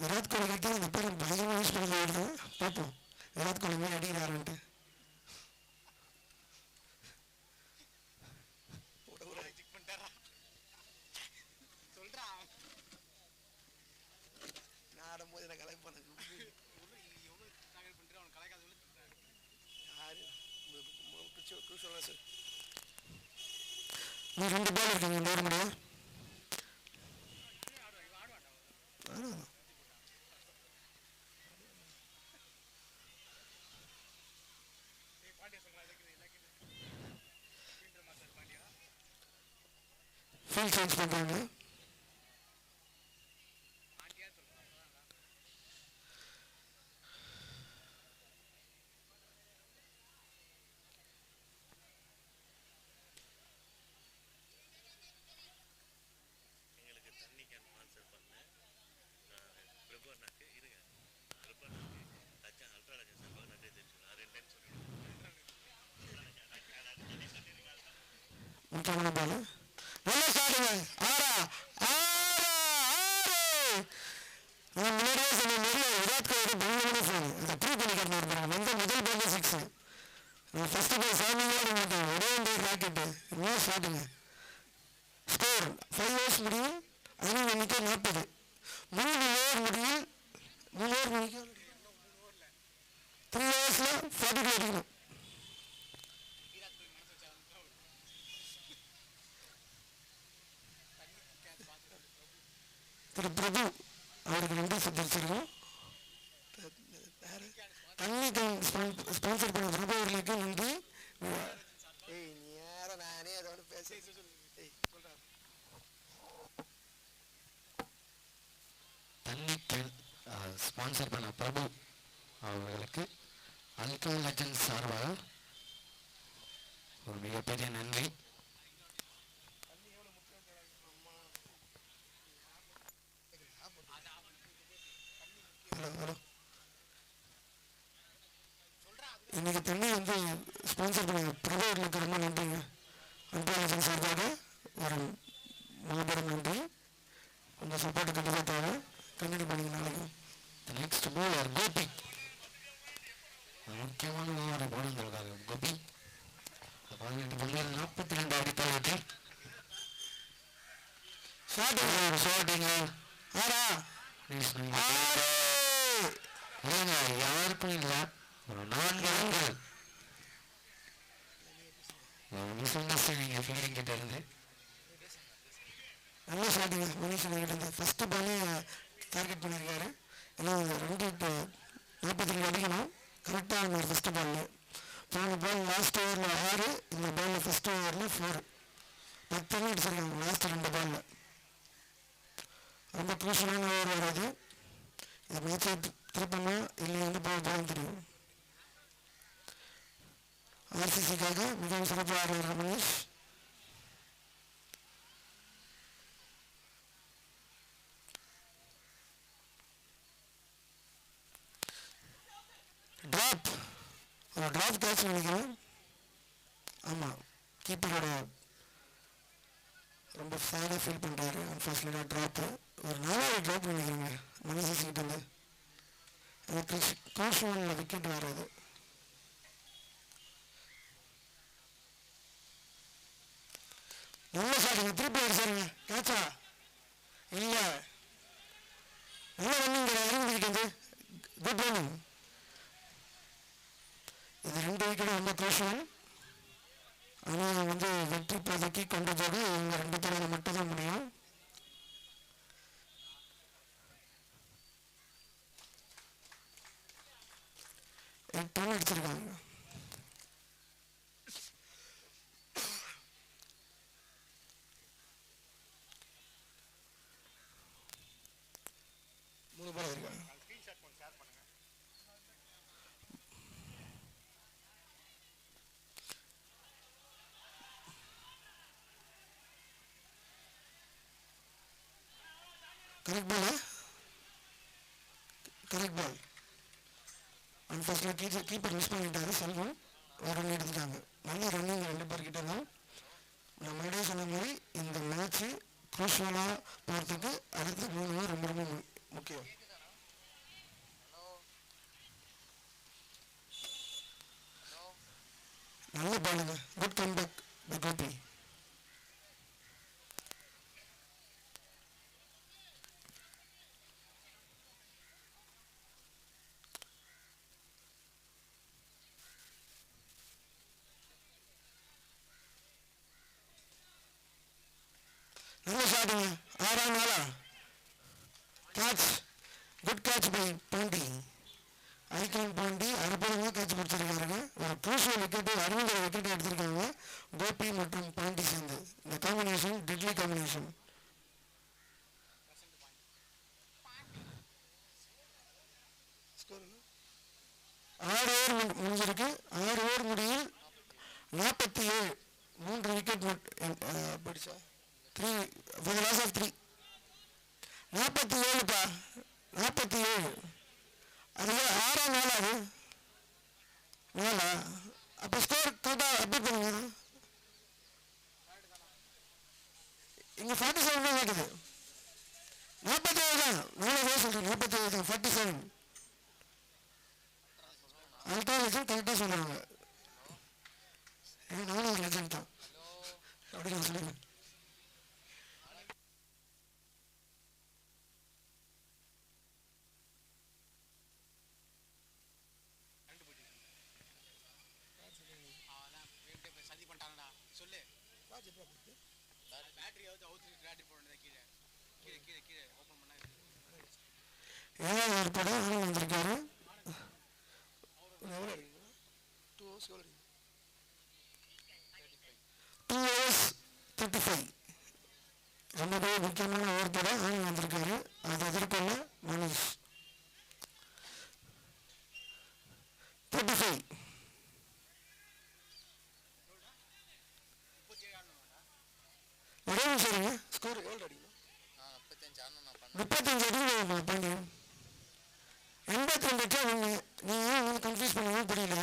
விராட் கோலி கிட்ட இந்த பேர் பயங்கரமாக யூஸ் பண்ணி வருது பார்ப்போம் விராட் கோலி மாதிரி அடிக்கிறாருன்ட்டு நான் ஆடும்போது எனக்கு கலெக்ட் பண்ணது யாரு சொல்லலாம் சார் நீ 2 பால் இருக்கீங்க நோட முடியும் ஃபீல்ட் சேஞ்ச் பண்ணுறாங்க முக்கியமான பால் நல்ல ஷாட்டுங்க 6 நான் முன்னாடியே சொன்ன மாதிரி விராட் கோலி பயங்கரமான ஃபோன் அதை ப்ரூவ் பண்ணி காட்டினார் வந்த முதல் பால் 6 ஃபர்ஸ்ட் பால் சாமியாக மாட்டாங்க ஒரே ராக்கெட்டு இன்னும் ஷாட்டுங்க ஸ்கோர் 5 ஓவர்ஸ் முடியும் 5 எண்ணிக்கை 40 3 ஓவர் முடியும் 3 ஓவர் முடிக்கும் 3 ஓவர்ஸில் 42 அடிக்கணும் திரு பிரபு அவருக்கு நன்றி தெரிவிச்சிருக்கோம் தண்ணி ஸ்பான்சர் பண்ண பிரபு அவர்களுக்கு நன்றி ஏய் நீ யார நானே அதோட பேச ஏய் சொல்கிறேன் தண்ணி ஸ்பான்சர் பண்ண பிரபு அவர்களுக்கு அல்ட்ரா லெஜண்ட் சார்பாக ஒரு மிகப்பெரிய நன்றி ஹலோ ஹலோ இன்னைக்கு தண்ணி வந்து ஸ்பான்சர் பண்ண பிரபு அவர்களுக்கு ரொம்ப நன்றிங்க அல்ட்ரா லெஜண்ட் சார்பாக ஒரு மாபெரும் நன்றி உங்கள் சப்போர்ட் கண்டிப்பாக தேவை கண்டினியூ பண்ணிங்க நாளைக்கு நெக்ஸ்ட் போலர் கோபி முக்கியமான ஓவரை போடுந்திருக்காரு கோபி 18 பந்தில் 42 அடித்தால் வெற்றி ஷாட்டிங்க ஆறா இல்லைங்க யாருக்கும் இல்லை ஒரு 4 ரன்கள் நீங்கள் ஃபீல்டிங் கிட்ட இருந்து நல்லா ஷாட்டுங்க மணிஷ் கிட்ட இருந்து ஃபஸ்ட்டு பாலே டார்கெட் பண்ணியிருக்காரு. ஏன்னா 2 அடிக்கணும் கரெக்டாக இருந்தார் ஃபஸ்ட்டு பாலில். போன பால் லாஸ்ட் ஓவரில் 6, இந்த பாலில் ஃபஸ்ட் ஓவரில் 4, 10 ரன் அடிச்சிருக்காங்க லாஸ்ட் 2 பாலில். ரொம்ப க்ரூஷியலான ஓவர் வராது. இந்த மேட்சை திருப்பமா இல்லையான்னு போகலாம் தெரியும். ஆர்சிசிக்காக மிகவும் சிறப்பாக ஆடுவார் ரமேஷ். ட்ராப் கேட்ச் நினைக்கிறேன். ஆமாம், கீப்பரோட ரொம்ப சேடாக ஃபீல் பண்ணுறாரு. அன்ஃபார்ச்சுனேட்டாக ட்ராப்பு ஒரு 4வது ட்ராப் நினைக்கிறேங்க மணிஷிக்கிட்ட இருந்து. அது க்ரூஷியலில் விக்கெட் வராது. நல்ல ஷாட்டுங்க, திருப்பி அடிச்சாருங்க. கேட்சா இல்லை, நல்ல ரன்னிங் இறங்கிக்கிட்டு குட் ரன்னிங். இது 2 விக்கெட் ரொம்ப க்ரூஷியல். ஆனால் வெற்றி பாதைக்கு கொண்டு போக இவங்க 2 பேரால் மட்டும்தான் முடியும். ரன் அடிச்சிருக்காங்க. கரெக்ட் பால். அன்ஃபார்ச்சுனேட்லி கீப்பர் மிஸ் பண்ணிட்டாரு. செல்வம் ஒரு ரன் எடுத்துட்டாங்க. நல்ல ரன்னிங் 2 பேர்கிட்ட தான். நான் முன்னாடியே சொன்ன மாதிரி இந்த மேட்ச்சு க்ரூஷியலாக போகிறதுக்கு அடுத்த 3 ஓவர் ரொம்ப ரொம்ப முக்கியம். நல்ல பாலுங்க, குட் கம்பேக் பை கோபி. நல்ல ஷாட்டுங்க, 6ஆம் நாளா catch, good catch by Pandi. ஐக்கன் பாண்டி அற்புதமாக கேட்ச் பிடிச்சிருக்காருங்க. ஒரு க்ரூஷியல் விக்கெட்டு 60 விக்கெட்டு எடுத்திருக்காங்க கோபி மற்றும் பாண்டி சேர்ந்து. இந்த காம்பினேஷன் டெட்லி காம்பினேஷன். ஆறு ஓவர் முடிஞ்சிருக்கு. 6 ஓவர் முடியில் 47, 3 விக்கெட் படிச்சா 3 for the loss of 3. 47பா, 47. அதுவே 6ஆம் நாள். அது நாளா? அப்போ ஸ்கோர் கரெக்டாக அப்டேட் பண்ணுங்க. இங்கே 47 தான் கேட்குது. 47 தான். 4 சொல்கிறேன். 47 தான். 47 அல்ட்ரா லெஜண்ட் கரெக்டாக சொல்கிறாங்க. நானும் ஒரு லெஜண்ட் தான் அப்படி நான் சொல்லுவேன். ஏழாவது ஏற்பாடு ஆனந்த் வந்திருக்காரு. 2 overs 35. ரொம்ப முக்கியமான ஏற்பாடு ஆனந்த் வந்திருக்காரு. அது எதிர்கொள்ள மணிஷ். 35. ஒரே நிமிஷம் ஸ்கோர் எவ்வளோ அடிக்கணும்? 35 அடிக்கணும் பாண்டியன். 82 நீங்கள் கன்ஃபியூஸ் பண்ணவும் புரியல.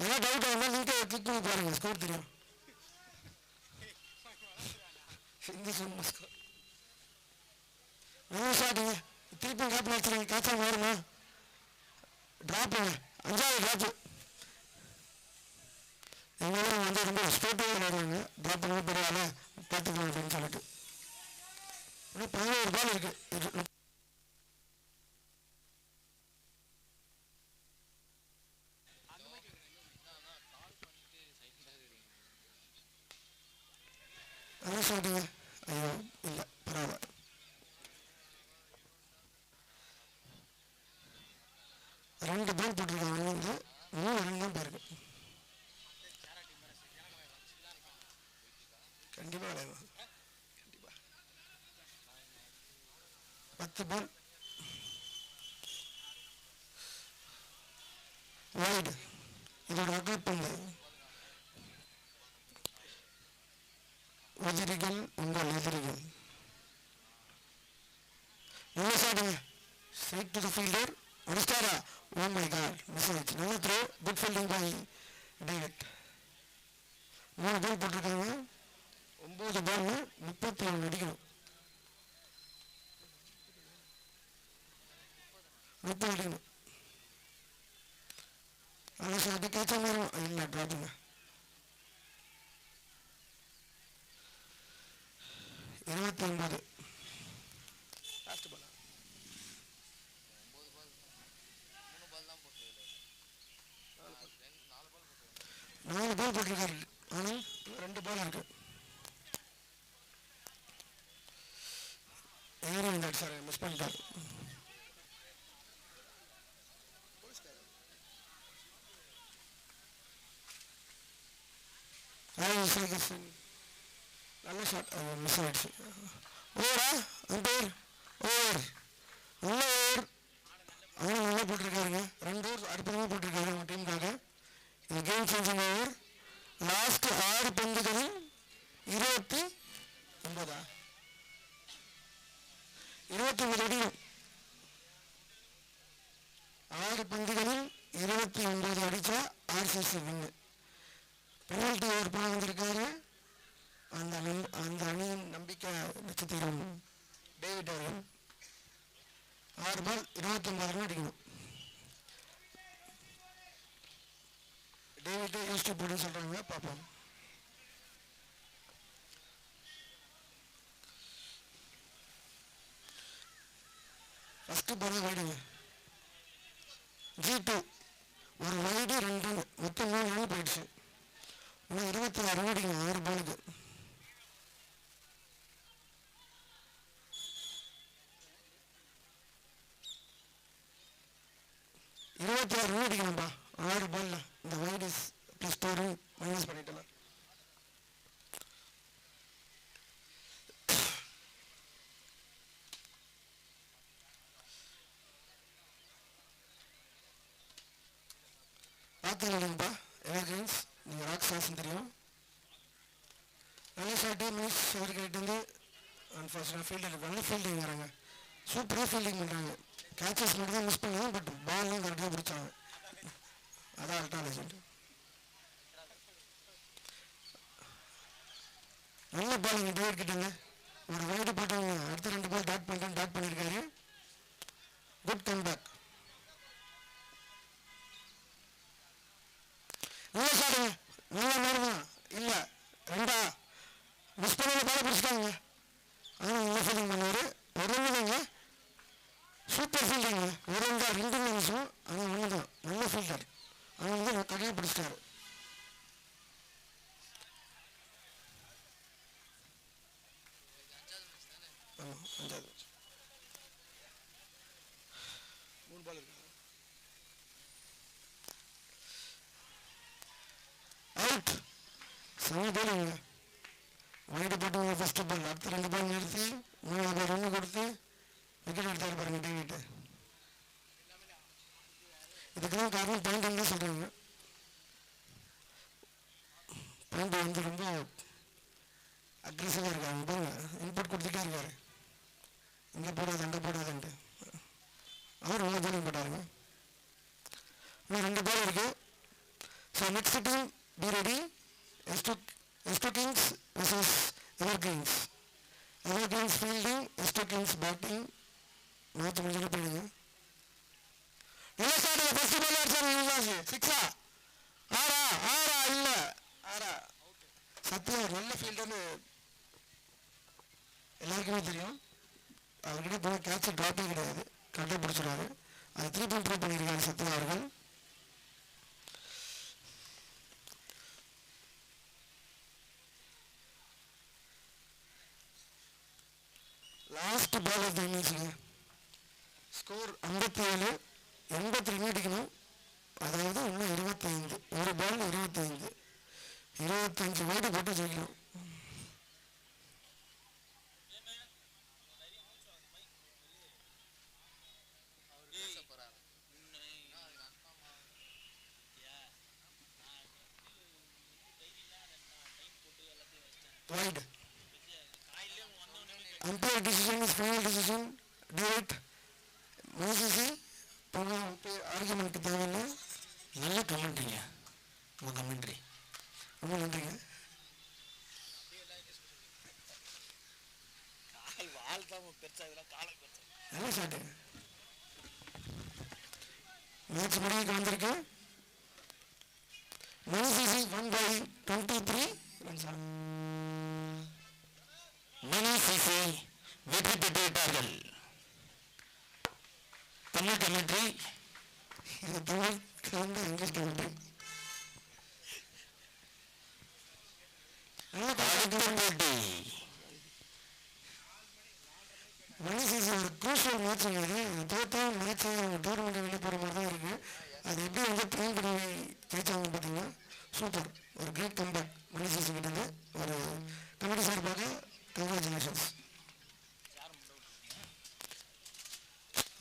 ஏதாவது டவுட் ஆகும்போது நீங்கள் கிளிக் பண்ணி பாருங்கள், ஸ்கோர் தெரியும். இந்த சொன்ன ஸ்கோர் நல்ல ஷாட்டுங்க. திருப்பி கேப்பில் வச்சுருங்க. கேட்சா வருமா? ட்ராப்புங்க, 5வது ட்ராப்பு. எங்களும் ரொம்ப ஸ்போர்ட்டிவாக விளையாடுவாங்க. ட்ராப் பண்ணவே பரவாயில்ல, பார்த்துக்கலாம் அப்படின்னு சொல்லிட்டு. இன்னும் 11 பால் இருக்குது. 2 பால் போட்டிருக்காங்க வந்து 3 ரன் தான் போயிருக்கு. கண்டிப்பாக விளையாடும். கண்டிப்பாக 10 பால் வைடு. இதோட வகுப்பந்து எதிரிகள் உங்கள் எதிரிகள். நல்ல சாடுங்க. Straight to the fielder. அடிஸ்டாரா? ஓ மை காட், மிஸ் ஆயிடுச்சு. நல்ல throw, good fielding by David. 3 ball போட்டிருக்காங்க. 9 பால் 31 அடிக்கணும். 30 அடிக்கணும். நல்ல ஷாட்டு. கேட்ச மாதிரி இல்லை, ட்ராப்புங்க. 29 லாஸ்ட் பால். 4 பால் போட்டிருக்காரு. ஆனால் 2 பால் இருக்கு. ஏறி வந்தாரு சார், மிஸ் பண்ணிட்டார். நல்ல ஷாட், மிஸ் ஆயிடுச்சு. ஓவரா அம்பையர்? ஓவர். நல்ல ஓவர். அவரும் நல்லா போட்டிருக்காருங்க. 2 ஓவர் அற்புதமாக போட்டிருக்காரு அவங்க டீமுக்காக. இது கேம் சேஞ்சிங் ஓவர். லாஸ்ட் 6 பந்துகளில் 29 அடிகள். 6 பந்துகளில் 29 அடிச்சா ஆர்சிசி வின்னு. பெனால்டி ஓவர் போன வந்திருக்காரு அந்த அணியின் நம்பிக்கை நட்சத்திரம் டேவிட் அவர்கள். 6 பால் 29 ரன் அடிக்கணும். டேவிட்டே யூஸ்டு போடுன்னு சொல்றாங்க, பார்ப்போம். First ball வைடுங்க. G2 ஒரு வைடு 2 ரன், மொத்தம் 3 ரன் போயிடுச்சு. இன்னும் 26 ரன் அடிக்கணும் 6 பாலுக்கு. ரன் அடிக்கணும்பா 6 பால்ல. இந்த வைடு ப்ளஸ் 2 ரன் மைனஸ் பண்ணிட்டலாம். பார்த்துக்கலாம்ப்பா. எவர்கிரீன்ஸ் நீங்கள் ராக் ஸ்டார்ஸ் தெரியும். நல்ல ஷாட்டு மிஸ் அவர்கிட்ட வந்து அன்ஃபார்ச்சுனேட் ஃபீல்டர் நல்ல ஃபீல்டிங் வராங்க. சூப்பராக ஃபீல்டிங் பண்ணுறாங்க. கேச்சஸ் மட்டும் தான் மிஸ் பண்ணாங்க, பட் பால்லாம் கரெக்டாக பிடிச்சாங்க. அதான் அல்டாலேஜெண்ட். நல்ல பால் இங்கே டேவிட் கிட்டங்க. ஒரு வைடு போட்டவங்க அடுத்த 2 பால் டாட் பண்ணியிருக்காரு. Good come back. நல்ல ஷாட்டுங்க. நல்ல நேரமா இல்லை 2 மிஸ் பண்ணாத பாலை பிடிச்சிட்டாங்க. ஆனால் நல்ல ஃபீல்டிங் பண்ணுவார். ஒரு ஒன்றுதாங்க, சூப்பர் ஃபீல்டிங்க. ஒரு ஒன்றா 2 நிமிஷம். ஆனால் ஒன்று தான் நல்ல ஃபீல்டர். அவன் வந்து கடையாக பிடிச்சிட்டாரு. ஆமாம், 5வது 3 பால் இருக்கு. அவுட். செம பாலுங்க. வைடு போட்டு ஃபர்ஸ்ட் பால் அடுத்த 2 பால் நிறுத்தி 3வது பால் ரன் கொடுத்து விக்கெட் எடுத்தாரு பாருங்க டேவிட். இதுக்கெல்லாம் காரணம் பாயிண்ட் தான் சொல்கிறாங்க. பாயிண்ட் வந்து ரொம்ப அக்ரெசிவாக இருக்காங்க பாருங்க. இன்புட் கொடுத்துட்டே இருக்காரு. இங்கே போடாது அங்கே போடாதுன்ட்டு அவர் நல்லா பாலிங் போட்டாருங்க. இன்னும் 2 பால் இருக்கு. So next team be ready. S2 Kings versus Evergreens. Evergreens fielding, S2 Kings batting. Match முடிஞ்சு போயிடுங்க. நல்ல ஸ்டார்ட். ஃபர்ஸ்ட் பால் அடிச்சாரு. 6ஆ 6ஆ இல்லை 6ஆ. சத்யா நல்ல ஃபீல்டர்னு எல்லாருக்குமே தெரியும். அவர்கிட்ட போய் கேட்ச ட்ராப்பே கிடையாது, கரெக்டாக பிடிச்சிடாரு. அது 3 பாயிண்ட் ப்ரூவ் பண்ணியிருக்காரு சத்யா அவர்கள். லாஸ்ட் பால் ஆஃப் த இன்னிங்ஸுங்க. ஸ்கோர் 57, 82 அடிக்கணும். அதாவது இன்னும் 25, ஒரு பால் 25 வைடு போட்டு ஜெயிக்கணும். Wide. Umpire decision is final decision. Do it. Easy. Argument தேவையில்லை. நல்ல கமெண்ட்ரிங்க உங்கள் கமெண்ட்ரி. ரொம்ப நன்றிங்க. நல்ல ஷாட்டு. மேட்ச் முடிவுக்கு வந்திருக்கு. மணிசிசி 1/23 ரன்ஸ். மணிசிசி வெற்றி பெற்று விட்டார்கள். தமிழ் கமெண்ட்ரி. இது தமிழ் கலந்து இங்கிலீஷ் கமெண்ட்ரி. மணிசிசி ஒரு க்ரூஷியல் மேட்ச் இது. தோற்றா மேட்ச் அவங்க டோர்னமெண்ட் வெளியே போகிற மாதிரி தான் இருக்குது. அது எப்படி வந்து ட்ரெயின் பண்ணி ஜெயிச்சாங்க பார்த்தீங்கன்னா சூப்பர். ஒரு கிரேட் கம்பேக் மணிசிசி கிட்டேருந்து. ஒரு கமிட்டி சார்பாக கங்க்ராச்சுலேஷன்ஸ்.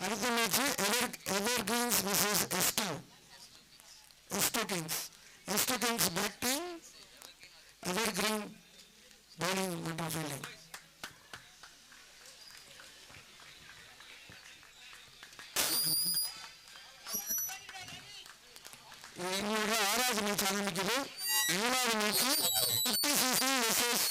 அடுத்த match ever kings vs S2 Kings. S2 Kings batting, evergreen bowling மற்றும் ஃபீல்டிங். எங்களோட 6வது மேட்ச் ஆரம்பிக்குது. 7வது மேட்ச் 50cc vs